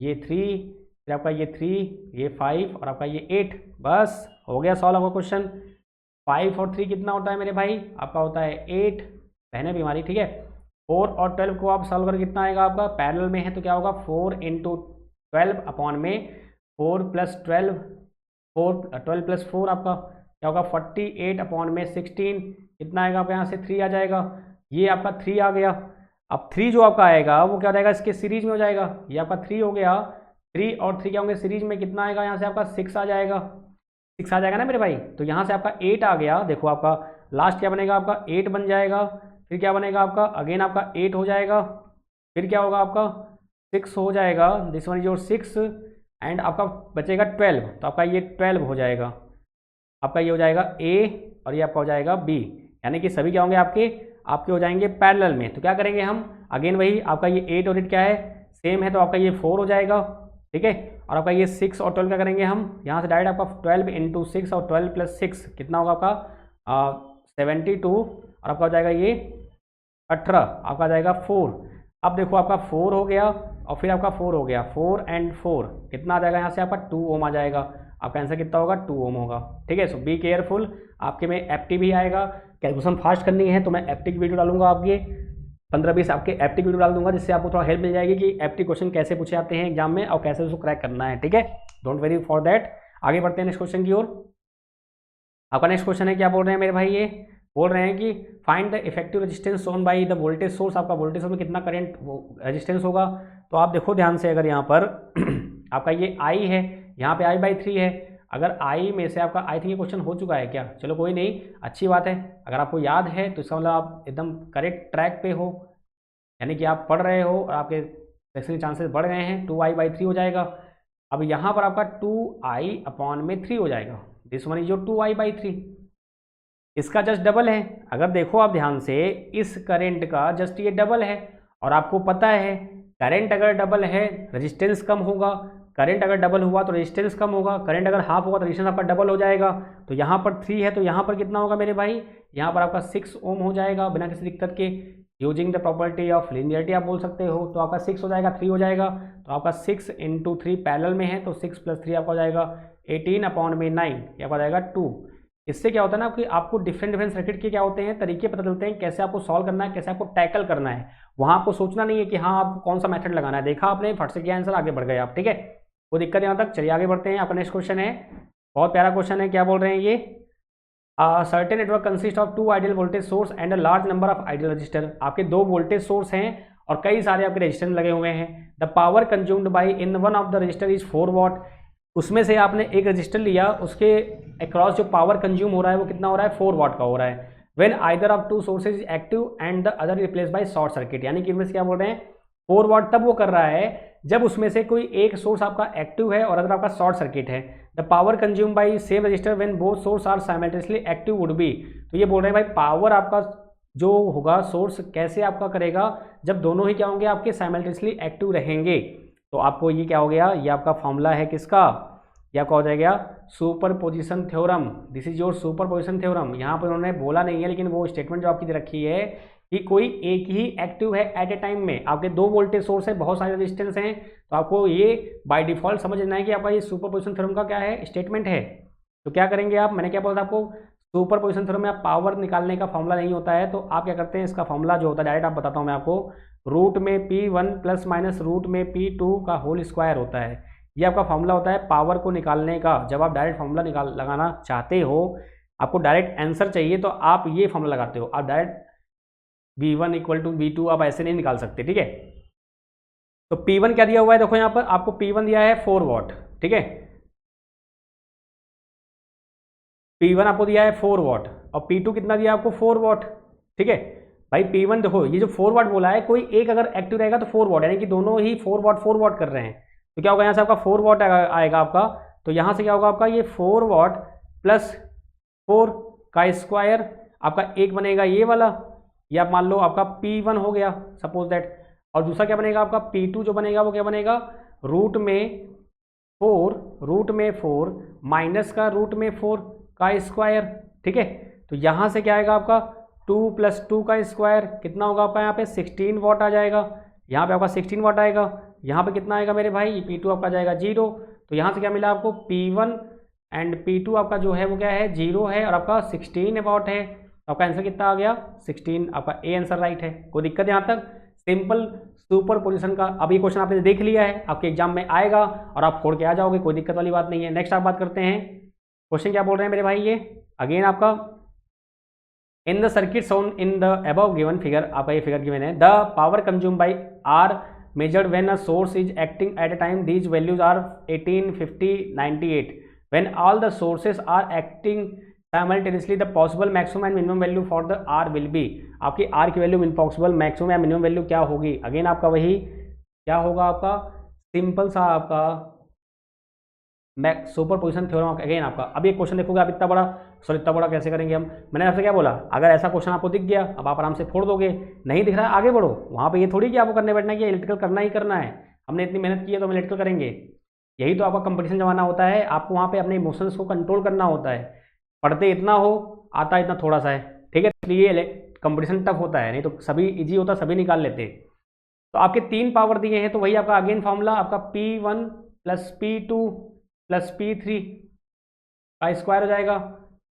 ये 3, फिर आपका ये 3, ये 5 और आपका ये 8, बस हो गया सॉल्व आपका क्वेश्चन। 5 और 3 कितना होता है मेरे भाई, आपका होता है 8, बहने भी हमारी, ठीक है। 4 और 12 को आप सॉल्व करके कितना आएगा आपका, पैरेलल में है तो क्या होगा 4 इंटू 12 अपॉन में 4 प्लस 12, 12 प्लस 4 आपका क्या होगा 48 अपॉन में 16, कितना आएगा आप यहाँ से 3 आ जाएगा, ये आपका 3 आ गया। अब 3 जो आपका आएगा वो क्या हो जाएगा, इसके सीरीज में हो जाएगा, ये आपका 3 हो गया, 3 और 3 क्या होंगे सीरीज में, कितना आएगा यहाँ से आपका 6 आ जाएगा, 6 आ जाएगा ना मेरे भाई। तो यहाँ से आपका 8 आ गया, देखो आपका लास्ट क्या बनेगा, आपका 8 बन जाएगा, फिर क्या बनेगा आपका अगेन आपका 8 हो जाएगा, फिर क्या होगा आपका 6 हो जाएगा, this one is your 6 and आपका बचेगा 12, तो आपका ये 12 हो जाएगा, आपका ये हो जाएगा ए और ये आपका हो जाएगा बी, यानी कि सभी क्या होंगे आपके हो जाएंगे पैरेलल में। तो क्या करेंगे हम, अगेन वही आपका ये 8 और 8 क्या है सेम है, तो आपका ये 4 हो जाएगा, ठीक है। और आपका ये 6 और 12 क्या करेंगे हम, यहाँ से डायरेक्ट आपका 12 इंटू 6 और 12 प्लस 6 कितना होगा आपका 72 और आपका हो जाएगा ये 18, आपका आ जाएगा 4। अब देखो आपका 4 हो गया और फिर आपका 4 हो गया, 4 एंड 4 कितना आ जाएगा यहाँ से आपका 2 ओम आ जाएगा, आपका आंसर कितना होगा 2 ओम होगा, ठीक है। सो बी केयरफुल, आपके में एफटी भी आएगा, कैलकुलेशन फास्ट करनी है तो मैं एफटी की वीडियो डालूंगा, आपके 15-20 आपके एफटी की वीडियो डाल दूंगा, जिससे आपको थोड़ा हेल्प मिल जाएगी कि एफटी क्वेश्चन कैसे पूछे जाते हैं एग्जाम में और कैसे उसको क्रैक करना है, ठीक है। Don't very for that. आगे बढ़ते हैं नेक्स्ट क्वेश्चन की ओर। आपका नेक्स्ट क्वेश्चन है, क्या बोल रहे हैं मेरे भाई, ये बोल रहे हैं कि find the effective resistance shown by the voltage source, आपका वोल्टेज सोर्स में कितना करंट रेजिस्टेंस होगा। तो आप देखो ध्यान से, अगर यहाँ पर आपका ये आई है, यहाँ पे I/3 है, अगर आई में से आपका आई थिंक ये क्वेश्चन हो चुका है क्या, चलो कोई नहीं, अच्छी बात है, अगर आपको याद है तो इसका मतलब आप एकदम करेक्ट ट्रैक पे हो। यानी कि आप पढ़ रहे हो और आपके सक्सेस के चांसेस बढ़ गए हैं, 2i/3 हो जाएगा। अब यहाँ पर आपका 2i/3 हो जाएगा, this one is your 2i/3। इसका जस्ट डबल है, अगर देखो आप ध्यान से, इस करंट का जस्ट ये डबल है, और आपको पता है करंट अगर डबल है रेजिस्टेंस कम होगा, करंट अगर डबल हुआ तो रेजिस्टेंस कम होगा, करंट अगर हाफ होगा तो रेजिस्टेंस आपका डबल हो जाएगा। तो यहाँ पर 3 है तो यहाँ पर कितना होगा मेरे भाई, यहाँ पर आपका 6 ओम हो जाएगा बिना किसी दिक्कत के, using the property of linearity आप बोल सकते हो। तो आपका 6 हो जाएगा, 3 हो जाएगा, तो आपका 6 × 3 पैरेलल में है, तो 6 + 3 आपका हो जाएगा 18/9, ये आपका हो जाएगा 2। इससे क्या होता है ना कि आपको डिफरेंट सर्किट के क्या होते हैं तरीके पता चलते हैं, कैसे आपको सॉल्व करना है, कैसे आपको टैकल करना है। वहाँ आपको सोचना नहीं है कि हाँ आपको कौन सा मेथड लगाना है, देखा आपने फट से किया आंसर, आगे बढ़ गए आप, ठीक है, कोई दिक्कत यहाँ तक। चलिए आगे बढ़ते हैं, आपका नेक्स्ट क्वेश्चन है, बहुत प्यारा क्वेश्चन है, क्या बोल रहे हैं ये, certain network consist of 2 ideal voltage source and a large number of ideal register. आपके 2 वोल्टेज सोर्स हैं और कई सारे आपके रजिस्टर लगे हुए हैं। The power consumed by in one of the register is 4 वाट। उसमें से आपने एक रजिस्टर लिया, उसके अक्रॉस जो पावर कंज्यूम हो रहा है वो कितना हो रहा है, 4 वाट का हो रहा है। When either of 2 sources is active and the other replace by short circuit, यानी कि इनमें से क्या बोल रहे हैं, 4 वाट तब वो कर रहा है जब उसमें से कोई एक सोर्स आपका एक्टिव है और अदर आपका शॉर्ट सर्किट है। The power consume by same resistor when both source are simultaneously active would be. तो ये बोल रहे हैं भाई पावर आपका जो होगा सोर्स कैसे आपका करेगा, जब दोनों ही क्या होंगे आपके साइमल्टेनियसली एक्टिव रहेंगे। तो आपको ये क्या हो गया, ये आपका फॉर्मूला है किसका, यह क्या हो जाएगा, super position theorem. This is your super position theorem. यहाँ पर उन्होंने बोला नहीं है, लेकिन वो स्टेटमेंट जो आपकी दे रखी है कि कोई एक ही एक्टिव है एट ए टाइम में, आपके 2 वोल्टेज सोर्स है, बहुत सारे रेजिस्टेंस हैं, तो आपको ये बाय डिफॉल्ट समझना है कि आपका ये सुपर पोजिशन थ्योरम का क्या है, स्टेटमेंट है। तो क्या करेंगे आप, मैंने क्या बोला था आपको, सुपर पोजिशन थ्योरम में आप पावर निकालने का फॉर्मूला नहीं होता है, तो आप क्या करते हैं, इसका फॉर्मूला जो होता है डायरेक्ट आप बताता हूँ मैं आपको, रूट में P1 प्लस माइनस रूट में P2 का होल स्क्वायर होता है। ये आपका फॉर्मूला होता है पावर को निकालने का। जब आप डायरेक्ट फॉर्मूला लगाना चाहते हो, आपको डायरेक्ट आंसर चाहिए, तो आप ये फॉर्मूला लगाते हो, आप डायरेक्ट V1 = V2 आप ऐसे नहीं निकाल सकते, ठीक है। तो P1 क्या दिया हुआ है, देखो यहाँ पर आपको P1 दिया है 4 वाट, ठीक है, P1 आपको दिया है 4 वाट, और P2 कितना दिया आपको 4 वाट, ठीक है भाई। P1 देखो ये जो 4 वाट बोला है, कोई एक अगर एक्टिव रहेगा तो 4 वाट, यानी कि दोनों ही 4 वाट कर रहे हैं, तो क्या होगा यहाँ से आपका 4 वाट आएगा आपका। तो यहाँ से क्या होगा आपका, ये 4 वाट प्लस 4 का स्क्वायर आपका एक बनेगा ये वाला, या आप मान लो आपका P1 हो गया सपोज दैट, और दूसरा क्या बनेगा आपका P2 जो बनेगा वो क्या बनेगा, रूट में 4 माइनस का रूट में 4 का स्क्वायर, ठीक है। तो यहाँ से क्या आएगा आपका 2 + 2 का स्क्वायर, कितना होगा आपका यहाँ पे 16 वाट आ जाएगा, यहाँ पे आपका 16 वाट आएगा, यहाँ पे कितना आएगा मेरे भाई, P2 आपका जाएगा 0। तो यहाँ से क्या मिला आपको, P1 एंड P2 आपका जो है वो क्या है 0 है, और आपका 16 वाट है, तो आपका आंसर कितना आ गया 16, आपका ए आंसर राइट है। कोई दिक्कत यहाँ तक, सिंपल सुपर पोजिशन का। अब ये क्वेश्चन आपने देख लिया है, आपके एग्जाम में आएगा और आप फोड़ के आ जाओगे, कोई दिक्कत वाली बात नहीं है। नेक्स्ट आप बात करते हैं, क्वेश्चन क्या बोल रहे हैं मेरे भाई, ये अगेन आपका in the circuit shown in the above given figure, आपका ये फिगर गिवन है, the power consume by R measured when a source is acting at a time, these values are 18, 50, 98. When all the sources are acting simultaneously, the possible maximum and minimum value for the R will be। आपकी R की value possible maximum या minimum value क्या होगी, again आपका वही क्या होगा, आपका सिंपल सा आपका सुपर पोजिशन थ्योरम अगेन आपका। अब ये क्वेश्चन देखोगे आप, इतना बड़ा कैसे करेंगे हम, मैंने आपसे क्या बोला, अगर ऐसा क्वेश्चन आपको दिख गया अब आप आराम से फोड़ दोगे, नहीं दिख रहा है आगे बढ़ो, वहाँ पे ये थोड़ी कि आपको करने बैठना है कि इलेक्ट्रिकल करना ही करना है, हमने इतनी मेहनत की है तो हम इलेक्ट्रिकल करेंगे। यही तो आपका कंपटीशन जमाना होता है, आपको वहाँ पे अपने इमोशंस को कंट्रोल करना होता है, पढ़ते इतना हो आता इतना थोड़ा सा है, ठीक है, इसलिए कंपटीशन टफ होता है, नहीं तो सभी ईजी होता, सभी निकाल लेते। तो आपके 3 पावर दिए हैं, तो वही आपका अगेन फॉर्मूला आपका P1 + P2 + P3 का स्क्वायर हो जाएगा,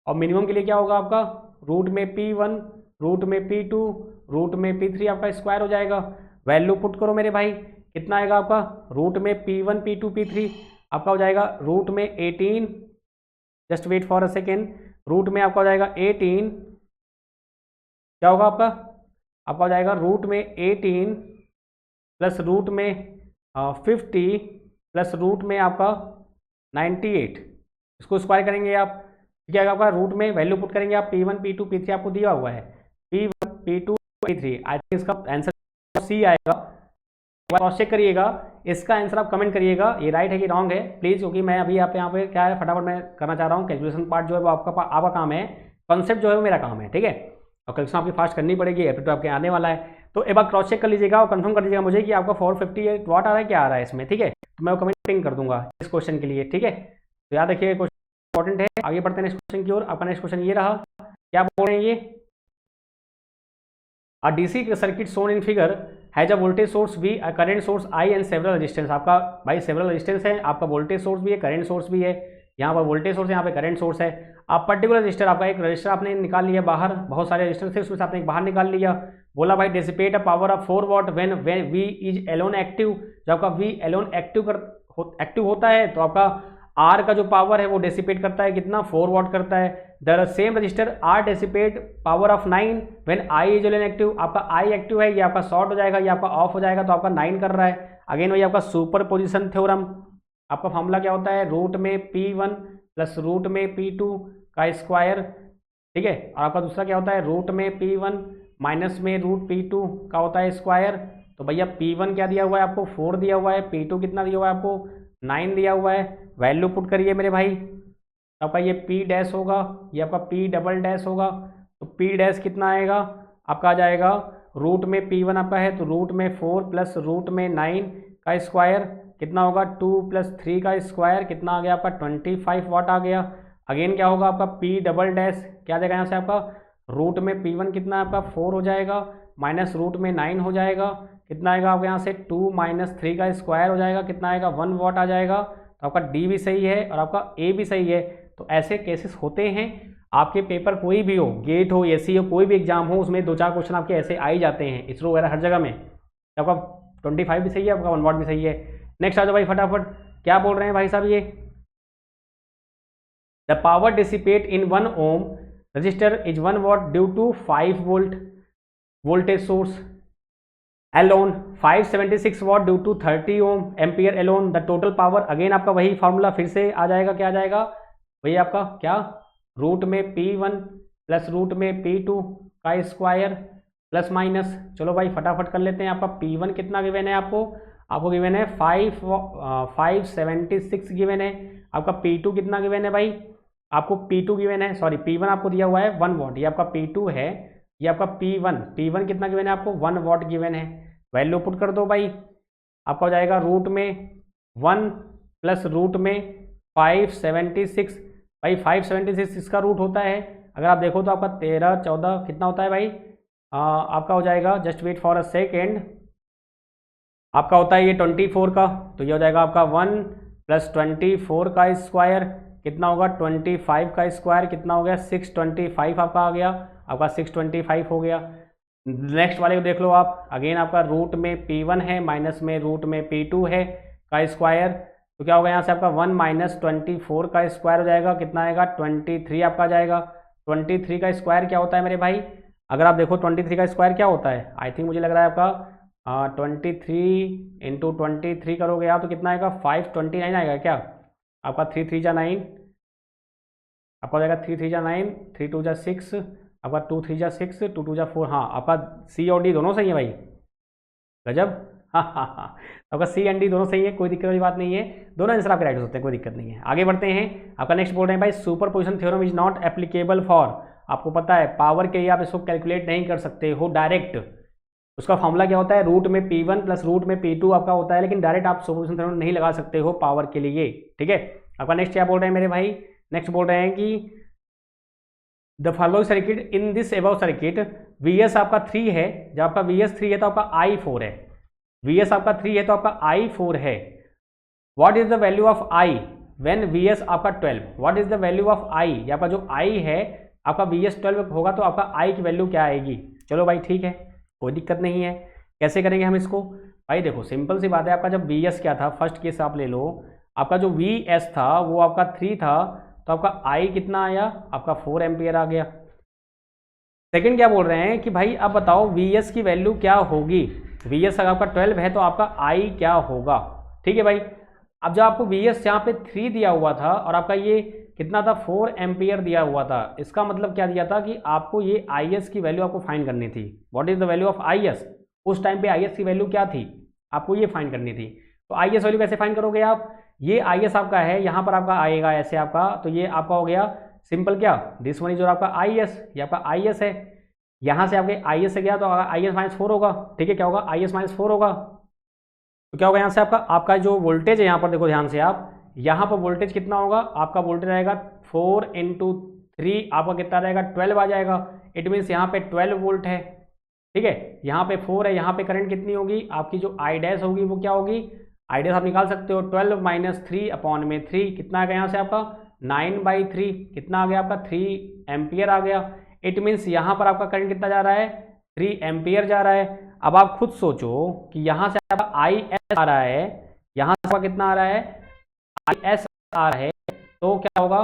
और मिनिमम के लिए क्या होगा आपका रूट में P1 रूट में P2 रूट में P3 आपका स्क्वायर हो जाएगा। वैल्यू पुट करो मेरे भाई, कितना आएगा आपका, रूट में P1 P2 P3 आपका हो जाएगा रूट में 18, just wait for a second, root में आपका हो जाएगा 18, क्या होगा आपका हो जाएगा रूट में 18 प्लस रूट में 50 प्लस रूट में आपका 98, इसको स्क्वायर करेंगे आप, क्या आएगा आपका, रूट में वैल्यू पुट करेंगे आप P1 P2 P3 आपको दिया हुआ है, P1 P2 P3, I think इसका आंसर सी आएगा। क्रॉस चेक करिएगा, इसका आंसर आप कमेंट करिएगा ये राइट है कि रॉन्ग है प्लीज़, क्योंकि मैं अभी यहाँ पे क्या है फटाफट मैं करना चाह रहा हूँ। कैलकुलेशन पार्ट जो है वो आपका काम है, कॉन्सेप्ट जो है वो मेरा काम है, ठीक है। और कैलकुलेशन आपकी फास्ट करनी पड़ेगी, एप्टीट्यूड आपके आने वाला है। तो एक बार क्रॉस चेक कर लीजिएगा और कंफर्म कर दीजिएगा मुझे कि आपका 458 वाट आ रहा है, क्या आ रहा है इसमें, ठीक है। तो मैं वो कमेंट पिंग कर दूंगा इस क्वेश्चन के लिए, ठीक है। तो याद रखिए क्वेश्चन इंपॉर्टेंट है। आगे बढ़ते हैं नेक्स्ट क्वेश्चन की ओर। आपका नेक्स्ट क्वेश्चन ये रहा, क्या बोल रहे हैं ये, A DC circuit shown in figure has a voltage source V, a current source I and several resistance। आपका भाई सेवरल रेजिस्टेंस है, आपका वोल्टेज सोर्स भी है, करंट सोर्स भी है। यहाँ पर वोल्टेज सोर्स है, यहाँ पे करंट सोर्स है। आप पर्टिकुलर रजिस्टर, आपका एक रजिस्टर आपने निकाल लिया बाहर, बहुत सारे रजिस्टर थे उसमें से आपने एक बाहर निकाल लिया। बोला भाई dissipate a power of 4 watt when V is alone active. जब आपका V एलोन एक्टिव होता है तो आपका R का जो पावर है वो डिसिपेट करता है कितना, 4 वाट करता है। The same resistor R dissipate power of 9 when I is alone active. आपका I एक्टिव है, ये आपका शॉर्ट हो जाएगा, ये आपका ऑफ हो जाएगा, तो आपका 9 कर रहा है। अगेन वही आपका सुपर पोजिशन थ्योरम। आपका फॉर्मूला क्या होता है, रूट में P1 प्लस रूट में P2 का स्क्वायर, ठीक है। और आपका दूसरा क्या होता है, रूट में P1 माइनस में रूट P2 का होता है स्क्वायर। तो भैया P1 क्या दिया हुआ है आपको, 4 दिया हुआ है, P2 कितना दिया हुआ है आपको, 9 दिया हुआ है। वैल्यू पुट करिए मेरे भाई, आपका ये P डैश होगा, ये आपका P डबल डैश होगा। तो P डैश कितना आएगा आपका, आ जाएगा रूट में P1 आपका है तो रूट में 4 प्लस रूट में 9 का स्क्वायर कितना होगा, 2 प्लस 3 का स्क्वायर कितना आ गया आपका 25 वाट आ गया। अगेन क्या होगा आपका P डबल डैश, क्या आ जाएगा यहाँ से आपका रूट में P1 कितना आपका 4 हो जाएगा, माइनस रूट में 9 हो जाएगा, कितना आएगा आपके यहाँ से 2 माइनस 3 का स्क्वायर हो जाएगा, कितना आएगा 1 वाट आ जाएगा। तो आपका डी भी सही है और आपका ए भी सही है। तो ऐसे केसेस होते हैं, आपके पेपर कोई भी हो, गेट हो, एसी हो, कोई भी एग्जाम हो, उसमें 2-4 क्वेश्चन आपके ऐसे आ ही जाते हैं, इसरो वगैरह हर जगह में। आपका 25 भी सही है, आपका 1 वाट भी सही है। नेक्स्ट आ जाओ भाई फटाफट, क्या बोल रहे हैं भाई साहब ये, the power dissipate in 1 ohm resistor is 1 watt due to 5 volt voltage source alone, 576 watt due to 30 ohm ampere alone. The total power, again आपका वही फार्मूला फिर से आ जाएगा, क्या आ जाएगा वही आपका क्या, रूट में P1 प्लस रूट में P2 का स्क्वायर प्लस माइनस। चलो भाई फटाफट कर लेते हैं। आपका P1 कितना गिवन है आपको गिवन है 576 गिवन है। आपका P2 कितना गिवन है भाई, आपको P2 गिवन है, सॉरी P1 आपको दिया हुआ है 1 वाट, ये आपका P2 है, ये आपका P1 कितना गिवन है आपको 1 वाट गिवन है। वैल्यू पुट कर दो भाई, आपका हो जाएगा रूट में 1 प्लस रूट में 576। भाई 576 इसका रूट होता है, अगर आप देखो तो आपका 13 14 कितना होता है भाई, आपका हो जाएगा, just wait for a second, आपका होता है ये 24 का। तो ये हो जाएगा आपका 1 प्लस 24 का स्क्वायर कितना होगा 25 का स्क्वायर कितना हो गया 625 आपका आ गया, आपका 625 हो गया। नेक्स्ट वाले को देख लो आप, अगेन आपका रूट में P1 है माइनस में रूट में P2 है का स्क्वायर, तो क्या होगा यहाँ से आपका 1 माइनस 24 का स्क्वायर हो जाएगा, कितना आएगा 23 आपका आ जाएगा। 23 का स्क्वायर क्या होता है मेरे भाई, अगर आप देखो 23 का स्क्वायर क्या होता है, आई थिंक मुझे लग रहा है आपका 23 इंटू 23 करोगे आप तो कितना आएगा 529 आएगा क्या, आपका 3 3 जा 9, आपका हो जाएगा 3 3 जा 9, 3 2 जा 6, आपका 2 3 जा 6, 2 2 जा 4। हाँ आपका सी और डी दोनों सही है भाई, गजब। हाँ हाँ हाँ, आपका सी एंड डी दोनों सही है, कोई दिक्कत वाली बात नहीं है, दोनों आंसर आपके राइट हो सकते हैं, कोई दिक्कत नहीं है। आगे बढ़ते हैं, आपका नेक्स्ट बोल रहे हैं भाई super position theorem is not applicable for, आपको पता है पावर के लिए आप इसको कैलकुलेट नहीं कर सकते हो डायरेक्ट, उसका फॉर्मूला क्या होता है रूट में P1 प्लस रूट में P2 आपका होता है, लेकिन डायरेक्ट आप सुपर पोजिशन थ्योरम नहीं लगा सकते हो पावर के लिए, ठीक है। आपका नेक्स्ट क्या बोल रहे हैं मेरे भाई, नेक्स्ट बोल रहे हैं कि the following circuit in this above circuit Vs आपका 3 है, जब आपका Vs 3 है तो आपका I 4 है, Vs आपका 3 है तो आपका I 4 है। What is the value of I when Vs आपका 12, what is the value of I, आपका जो I है आपका Vs 12 होगा तो आपका I की वैल्यू क्या आएगी। चलो भाई ठीक है, कोई दिक्कत नहीं है, कैसे करेंगे हम इसको भाई, देखो सिंपल सी बात है, आपका जब Vs क्या था फर्स्ट केस आप ले लो, आपका जो Vs था वो आपका 3 था तो आपका I कितना आया, आपका 4 एम्पियर आ गया। सेकंड क्या बोल रहे हैं कि भाई अब बताओ Vs की वैल्यू क्या होगी, Vs अगर आपका 12 है तो आपका I क्या होगा, ठीक है भाई। अब जब आपको Vs यहाँ पे 3 दिया हुआ था और आपका ये कितना था 4 एम्पियर दिया हुआ था, इसका मतलब क्या दिया था कि आपको ये Is की वैल्यू आपको फाइंड करनी थी। What is the value of Is, उस टाइम पे आई एस की वैल्यू क्या थी, आपको ये फाइंड करनी थी। तो आई एस वैल्यू कैसे फाइंड करोगे आप, ये आई एस आपका है, यहाँ पर आपका आएगा ऐसे आपका, तो ये आपका हो गया सिंपल क्या, दिस वन इज और आपका आई एस, ये आपका आई एस है, यहाँ से आपके आई एस से गया तो आई एस माइनस 4 होगा, ठीक है, क्या होगा, आई एस माइनस 4 होगा। तो क्या होगा यहाँ से आपका जो वोल्टेज है, यहाँ पर देखो ध्यान से आप, यहाँ पर वोल्टेज कितना होगा, आपका वोल्टेज आएगा 4 इंटू 3, आपका कितना रहेगा 12 आ जाएगा। इट मीन्स यहाँ पे 12 वोल्ट है, ठीक है, यहाँ पे 4 है, यहाँ पे करंट कितनी होगी, आपकी जो आई डैश होगी वो क्या होगी, आई डैश आप निकाल सकते हो 12 माइनस 3 अपॉन में 3, कितना आ गया यहाँ से आपका 9/3, कितना आ गया आपका 3 एम्पियर आ गया। इट मीन्स यहाँ पर आपका करंट कितना जा रहा है, 3 एम्पियर जा रहा है। अब आप खुद सोचो कि यहाँ से आपका आई एस आ रहा है, यहाँ से आपका कितना आ रहा है, आई एस आ रहा है, तो क्या होगा,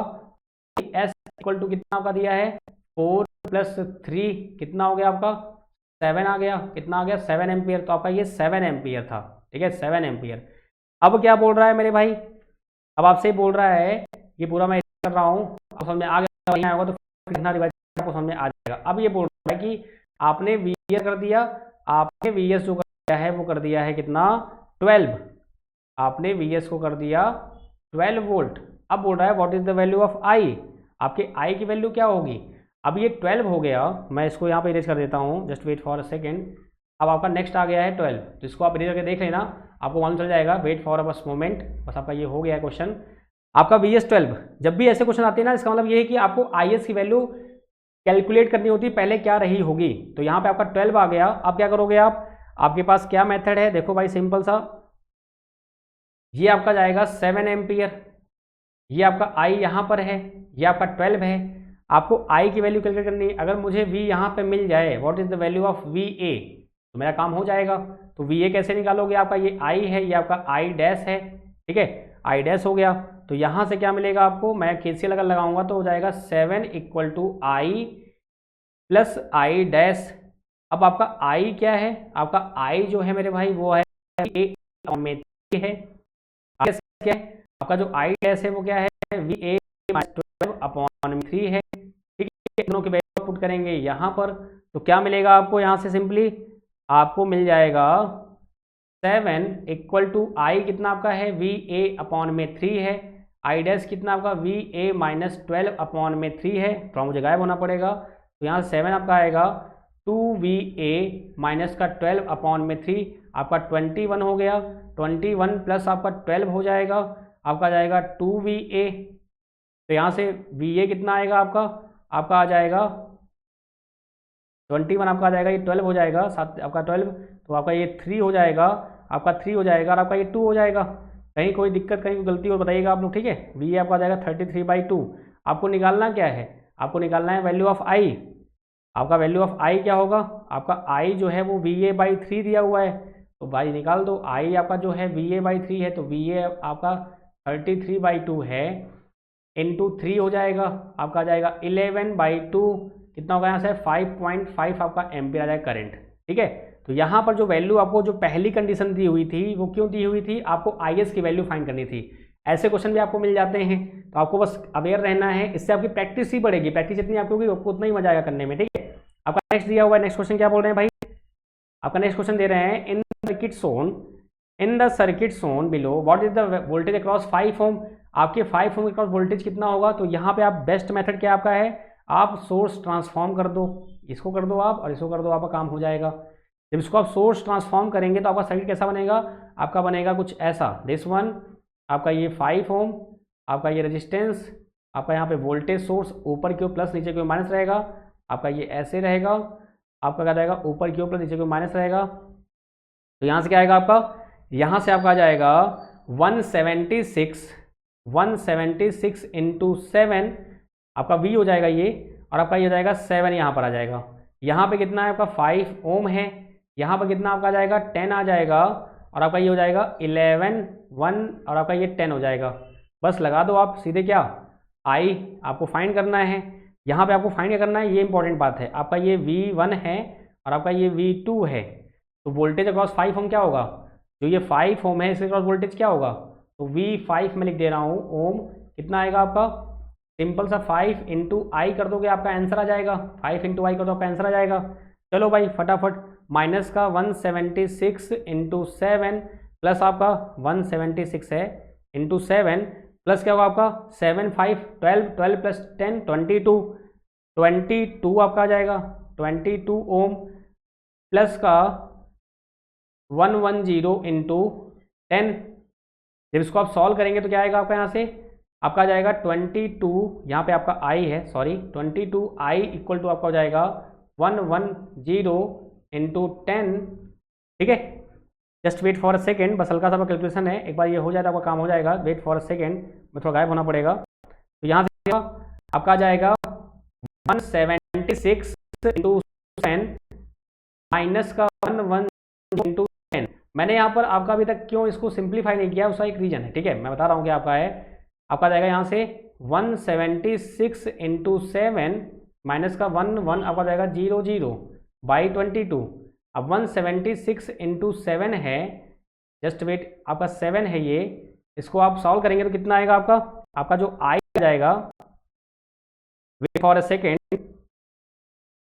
आई एस इक्वल टू कितना आपका दिया है 4 प्लस 3, कितना हो गया आपका 7 आ गया, कितना आ गया 7 एम्पियर। तो आपका ये 7 एम्पियर था, ठीक है, 7 एम्पियर। अब क्या बोल रहा है मेरे भाई, अब आपसे बोल रहा है, ये पूरा मैं कर रहा हूँ, आपको समझ में आ गया होगा, तो कितना रिवाइज आपको समझ में आ जाएगा। अब ये बोल रहा है कि आपने वी एस कर दिया, आपने वी एस जो कर दिया है वो कर दिया है कितना 12, आपने वी एस को कर दिया 12 वोल्ट। अब बोल रहा है what is the value of I, आपके आई की वैल्यू क्या होगी। अब ये 12 हो गया, मैं इसको यहाँ पे इरेज कर देता हूँ, just wait for a second. अब आपका नेक्स्ट आ गया है 12, तो इसको आप इरेज करके देख लेना, आपको मालूम चल जाएगा। वेट फॉर अ बस मोमेंट, बस आपका ये हो गया है क्वेश्चन, आपका वी एस 12। जब भी ऐसे क्वेश्चन आते हैं ना, इसका मतलब ये है कि आपको आई एस की वैल्यू कैलकुलेट करनी होती है पहले क्या रही होगी। तो यहाँ पे आपका 12 आ गया, अब क्या करोगे आप, आपके पास क्या मेथड है, देखो भाई सिंपल सा, ये आपका जाएगा 7 एम्पियर, ये आपका आई यहाँ पर है, ये आपका 12 है, आपको आई की वैल्यू कैलकुलेट करनी है। अगर मुझे वी यहाँ पे मिल जाए, what is the value of V A, तो मेरा काम हो जाएगा। तो वी ए कैसे निकालोगे, आपका ये आई है, ये आपका आई डैश है, ठीक है, आई डैश हो गया। तो यहाँ से क्या मिलेगा आपको, मैं केसीएल अगर लगाऊंगा तो हो जाएगा 7 equal to I plus I dash. अब आपका आई क्या है, आपका आई जो है मेरे भाई वो है ए में है, क्या है आपका जो आई डैश है वो क्या है वी ए अपॉन 3 है, ठीक है, दोनों की वैल्यू पुट करेंगे यहाँ पर, तो क्या मिलेगा आपको यहाँ से, सिंपली आपको मिल जाएगा 7 इक्वल टू आई कितना आपका है वी ए अपॉन में 3 है, आई डैश कितना आपका वी ए माइनस 12 अपॉन में 3 है, थोड़ा मुझे गायब होना पड़ेगा, तो यहाँ 7 आपका आएगा 2VA माइनस का 12 अपॉन में 3, आपका 21 हो गया, 21 प्लस आपका 12 हो जाएगा, आपका आ जाएगा 2VA। तो यहाँ से VA कितना आएगा आपका आ जाएगा 21, आपका आ जाएगा ये 12 हो जाएगा, साथ आपका 12, तो आपका ये 3 हो जाएगा, आपका 3 हो जाएगा और आपका ये 2 हो जाएगा। कहीं कोई दिक्कत, कहीं कोई गलती और बताइएगा आप लोग, ठीक है। VA आपका आ जाएगा 33/2। आपको निकालना क्या है, आपको निकालना है वैल्यू ऑफ आई। आपका वैल्यू ऑफ आई क्या होगा, आपका आई जो है वो VA/3 दिया हुआ है, तो भाई निकाल दो। आई आपका जो है VA/3 है, तो VA आपका 33/2 है, इंटू 3 हो जाएगा, आपका आ जाएगा 11/2, कितना होगा यहाँ से 5.5 आपका एम्पियर आ जाएगा करंट, ठीक है। तो यहाँ पर जो वैल्यू आपको जो पहली कंडीशन दी हुई थी वो क्यों दी हुई थी, आपको IS की वैल्यू फाइंड करनी थी। ऐसे क्वेश्चन भी आपको मिल जाते हैं, तो आपको बस अवेयर रहना है, इससे आपकी प्रैक्टिस ही बढ़ेगी, प्रैक्टिस जितनी आपकी होगी आपको उतना ही मजा आएगा करने में, ठीक है। आपका नेक्स्ट दिया हुआ है, नेक्स्ट क्वेश्चन क्या बोल रहे हैं भाई, आपका नेक्स्ट क्वेश्चन दे रहे हैं इन the circuit Son below what is the voltage across 5 ओम। आपके 5 ओम के क्रॉस वोल्टेज कितना होगा, तो यहाँ पे आप बेस्ट मेथड क्या आपका है, आप सोर्स ट्रांसफॉर्म कर दो, इसको कर दो आप और इसको कर दो, आपका काम हो जाएगा। जब इसको आप सोर्स ट्रांसफॉर्म करेंगे तो आपका सर्किट कैसा बनेगा, आपका बनेगा कुछ ऐसा, दिस वन, आपका ये 5 ओम, आपका ये रेजिस्टेंस, आपका यहाँ पे वोल्टेज सोर्स ऊपर की ओर प्लस नीचे की ओर माइनस रहेगा, आपका ये ऐसे रहेगा, आपका क्या रहेगा ऊपर की ओर प्लस नीचे की ओर माइनस रहेगा। तो यहाँ से क्या आएगा आपका, यहाँ से आपका आ जाएगा 176 इंटू 7, आपका V हो जाएगा ये, और आपका ये हो जाएगा 7 यहाँ पर आ जाएगा। यहाँ पे कितना है आपका 5 ओम है, यहाँ पर कितना आपका आ जाएगा 10 आ जाएगा, और आपका ये हो जाएगा 11 1 और आपका ये 10 हो जाएगा। बस लगा दो आप सीधे, क्या आई आपको फाइंड करना है, यहाँ पे आपको फाइंड क्या करना है, ये इंपॉर्टेंट बात है। आपका ये V1 है और आपका ये V2 है, तो वोल्टेज अक्रॉस 5 ओम क्या होगा, जो ये 5 ओम है इसके अक्रॉस वोल्टेज क्या होगा, तो V5 में लिख दे रहा हूँ ओम, कितना आएगा आपका, सिंपल सा 5 इंटू आई कर दोगे आपका आंसर आ जाएगा, 5 इंटू आई कर दो आपका आंसर आ जाएगा। चलो भाई फटाफट माइनस का 176 इंटू 7 प्लस आपका 176 है इंटू 7 प्लस क्या होगा आपका 7 5 12 12 प्लस 10 22 आपका आ जाएगा 22 ओम प्लस का 110 इंटू 10। जब इसको आप सॉल्व करेंगे तो क्या आएगा आपका यहाँ से आपका आ जाएगा 22, यहाँ पे आपका आई है, सॉरी 22 आई इक्वल टू आपका हो जाएगा 110 इंटू 10। ठीक है, just wait for a second, बस हल्का सा कैलकुलेशन है, एक बार ये हो जाए तो आपका काम हो जाएगा। वेट फॉर अ सेकेंड, में थोड़ा गायब होना पड़ेगा। तो यहाँ से आपका आ जाएगा 176 इंटू 10 माइनस का 110 इंटू 10। मैंने यहाँ पर आपका अभी तक क्यों इसको सिंप्लीफाई नहीं किया उसका एक रीजन है। ठीक है, मैं बता रहा हूँ कि आपका है, आपका जाएगा यहाँ से 176 इंटू 7 माइनस का 1 आपका जाएगा 00 बाई 22। अब 176 इंटू 7 है, जस्ट वेट, आपका 7 है ये, इसको आप सॉल्व करेंगे तो कितना आएगा आपका जो आई आ जाएगा, वेट फॉर अ सेकेंड।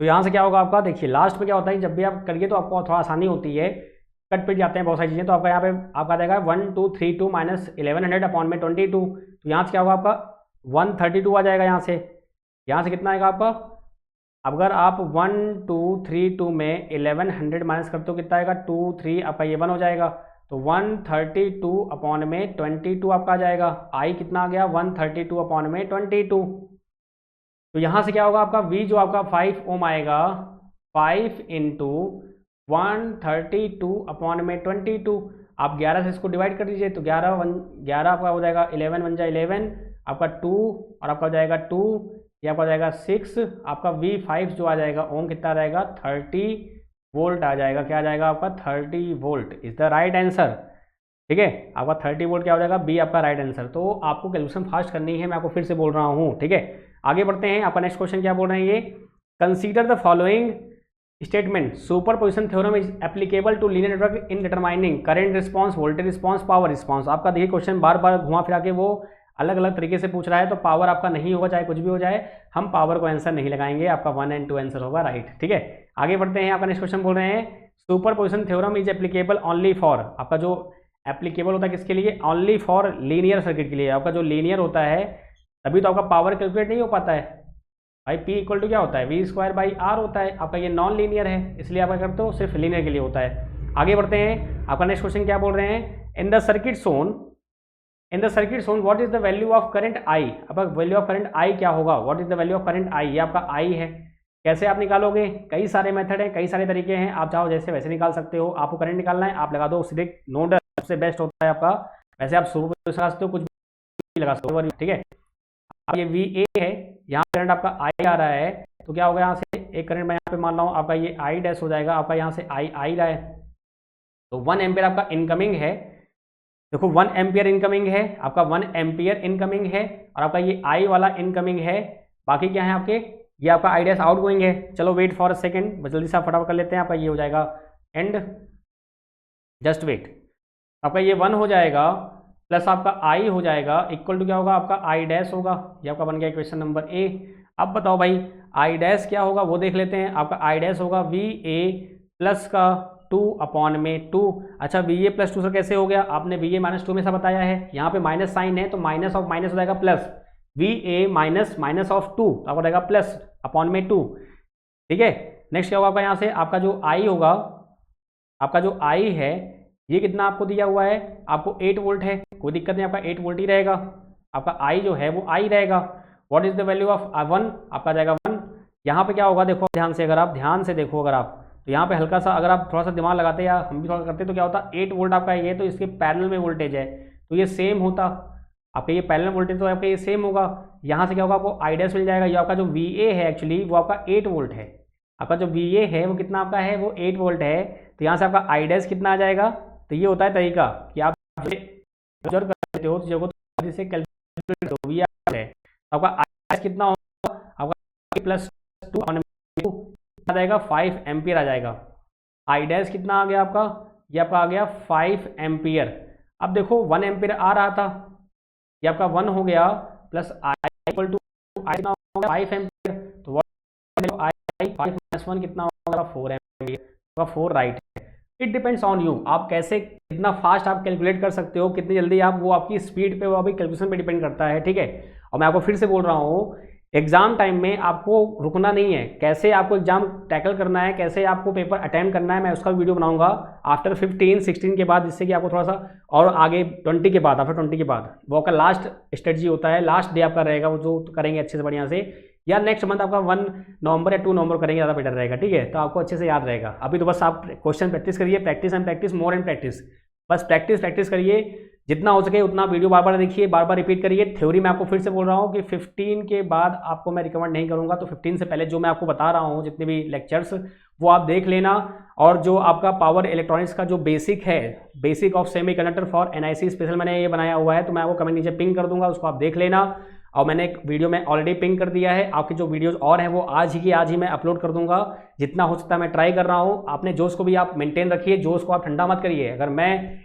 तो यहाँ से क्या होगा आपका, देखिए लास्ट में क्या होता है, जब भी आप करिए तो आपको थोड़ा आसानी होती है, कट पिट जाते हैं बहुत सारी चीज़ें। तो आपका यहाँ पे आपका जाएगा 1232 माइनस 1100 अपॉन में 22। तो यहाँ से क्या होगा आपका 132 आ जाएगा। यहाँ से कितना आएगा आपका, अगर आप 1232 में 1100 माइनस करते हो कितना आएगा 23, आपका ये 1 हो जाएगा। तो 132 अपॉन में 22 आपका आ जाएगा। आई कितना आ गया 132 अपॉन में 22। तो यहाँ से क्या होगा आपका V जो आपका 5 ओम आएगा, 5 इंटू 132 अपॉन में 22। आप 11 से इसको डिवाइड कर दीजिए तो 11 आपका हो जाएगा 11 बन जाए 11, आपका 2 और आपका हो जाएगा 2, ये आपका हो जाएगा 6। आपका V5 जो आ जाएगा ओम कितना आ जाएगा 30 वोल्ट आ जाएगा। क्या आ जाएगा आपका 30 volt is the right answer. ठीक है, आपका 30 वोल्ट क्या हो जाएगा, बी आपका राइट आंसर। तो आपको कैलकुलेशन फास्ट करनी है, मैं आपको फिर से बोल रहा हूँ। ठीक है, आगे बढ़ते हैं। आपका नेक्स्ट क्वेश्चन क्या बोल रहे हैं ये, consider the following statement, superposition theorem is applicable to linear network in determining current response, voltage response, power response. आपका देखिए क्वेश्चन बार बार घुमा फिरा के वो अलग अलग तरीके से पूछ रहा है, तो पावर आपका नहीं होगा, चाहे कुछ भी हो जाए, हम पावर को आंसर नहीं लगाएंगे, आपका 1 and 2 आंसर होगा राइट। ठीक है, आगे बढ़ते हैं। आपका नेक्स्ट क्वेश्चन बोल रहे हैं super position theorem is applicable only for, आपका जो एप्लीकेबल होता है किसके लिए, ओनली फॉर लीनियर सर्किट के लिए। आपका जो लीनियर होता है तभी तो आपका पावर कैलकुलेट नहीं हो पाता है भाई। P इक्वल टू क्या होता है, V²/R होता है। आपका ये नॉन लीनियर है, इसलिए आप क्या करते हो, सिर्फ लीनियर के लिए होता है। आगे बढ़ते हैं। आपका नेक्स्ट क्वेश्चन क्या बोल रहे हैं, इन the circuit shown what is the value of current I। आपका वैल्यू ऑफ करंट I क्या होगा, what is the value of current I, ये आपका I है। कैसे आप निकालोगे, कई सारे मेथड हैं, कई सारे तरीके हैं, आप चाहो जैसे वैसे निकाल सकते हो। आपको करंट निकालना है, आप लगा दो सीधे नोड, सबसे बेस्ट होता है आपका। वैसे आप सुपर लगा सकते हो, कुछ भी लगा सकते हो। ठीक है, अब ये VA है, यहाँ करंट आपका I आ रहा है, तो क्या होगा यहाँ से एक करंट मैं यहाँ पे मान रहा हूँ, आपका ये I डैश हो जाएगा, आपका यहाँ से I रहा है, तो 1 एम्पियर आपका इनकमिंग है। देखो 1 एम्पियर इनकमिंग है, आपका 1 एम्पियर इनकमिंग है, और आपका ये I वाला इनकमिंग है। बाकी क्या है आपके, ये आपका I डैश आउट गोइंग है। चलो वेट फॉर अ सेकेंड, जल्दी से आप फटाफट कर लेते हैं। आपका ये हो जाएगा एंड, जस्ट वेट, आपका ये 1 हो जाएगा प्लस आपका I हो जाएगा इक्वल टू क्या होगा, आपका I डैश होगा। ये आपका बन गया क्वेश्चन नंबर A। अब बताओ भाई I डैश क्या होगा, वो देख लेते हैं। आपका I डैश होगा VA प्लस का 2 अपॉन में 2। अच्छा VA प्लस 2 से कैसे हो गया, आपने VA माइनस 2 में से बताया है, यहाँ पे माइनस साइन है तो माइनस ऑफ माइनस हो जाएगा plus, VA minus minus of 2 आपको रहेगा प्लस अपॉन में 2। ठीक है, नेक्स्ट क्या होगा आपका, यहाँ से आपका जो I होगा, आपका जो I है ये कितना आपको दिया हुआ है, आपको 8 वोल्ट है, कोई दिक्कत नहीं, आपका 8 वोल्ट ही रहेगा। आपका I जो है वो I रहेगा। What is the value of 1, आपका जाएगा 1। यहाँ पे क्या होगा, देखो ध्यान से, अगर आप ध्यान से देखो, अगर आप तो यहाँ पे हल्का सा अगर आप थोड़ा सा दिमाग लगाते या हम भी थोड़ा करते तो क्या होता, 8 वोल्ट आपका ये, तो इसके पैरेलल में वोल्टेज है तो ये सेम होता, आपका ये पैरेलल वोल्टेज तो आपका ये सेम होगा। यहाँ से क्या होगा, आपको I डैश मिल जाएगा। ये आपका जो VA है एक्चुअली वो आपका 8 वोल्ट है, आपका जो VA है वो कितना आपका है, वो 8 वोल्ट है। तो यहाँ से आपका I डैश कितना आ जाएगा, तो ये होता है तरीका कि आप ऑब्जर्व कर लेते हो चीज़ों को, जिससे कैलकुलेट हो भी है। आपका I कितना होगा, आपका प्लस 2 आ जाएगा 5 एम्पियर आ जाएगा। I डैश कितना आ गया आपका, ये आपका आ गया 5 एम्पियर। अब देखो 1 एम्पियर आ रहा था, ये आपका 1 हो गया plus I equal to I कितना हो गया 5 एम्पियर, तो I 5 माइनस 1 कितना होगा 4 एम्पियर। आपका 4 राइट है। इट डिपेंड्स ऑन यू, आप कैसे कितना फास्ट आप कैलकुलेट कर सकते हो, कितनी जल्दी आप, वो आपकी स्पीड पे, वो आपकी कैलकुलेशन पे डिपेंड करता है, ठीक है। और मैं आपको फिर से बोल रहा हूँ, एग्जाम टाइम में आपको रुकना नहीं है, कैसे आपको एग्जाम टैकल करना है, कैसे आपको पेपर अटेम्प्ट करना है, मैं उसका वीडियो बनाऊंगा आफ्टर 15-16 के बाद, जिससे कि आपको थोड़ा सा और आगे 20 के बाद, आफ्टर 20 के बाद वो आपका लास्ट स्ट्रेटजी होता है, लास्ट डे आपका रहेगा, वो जो करेंगे अच्छे से बढ़िया से, या नेक्स्ट मंथ आपका 1 नवंबर या 2 नवंबर करेंगे, ज़्यादा बेटर रहेगा, ठीक है। तो आपको अच्छे से याद रहेगा। अभी तो बस आप क्वेश्चन प्रैक्टिस करिए, practice and practice, more and practice, बस प्रैक्टिस प्रैक्टिस करिए, जितना हो सके उतना वीडियो बार बार देखिए, बार बार रिपीट करिए। थ्योरी मैं आपको फिर से बोल रहा हूँ कि 15 के बाद आपको मैं रिकमेंड नहीं करूँगा, तो 15 से पहले जो मैं आपको बता रहा हूँ जितने भी लेक्चर्स, वो आप देख लेना। और जो आपका पावर इलेक्ट्रॉनिक्स का जो बेसिक है, basic of semi conductor for NIC special, मैंने ये बनाया हुआ है, तो मैं आपको कमेंट नीचे पिंग कर दूंगा, उसको आप देख लेना। और मैंने एक वीडियो में ऑलरेडी पिंग कर दिया है, आपकी जो वीडियोस और हैं वो आज ही मैं अपलोड कर दूंगा, जितना हो सकता है मैं ट्राई कर रहा हूँ। आपने जोश को भी आप मेंटेन रखिए, जोश को आप ठंडा मत करिए। अगर मैं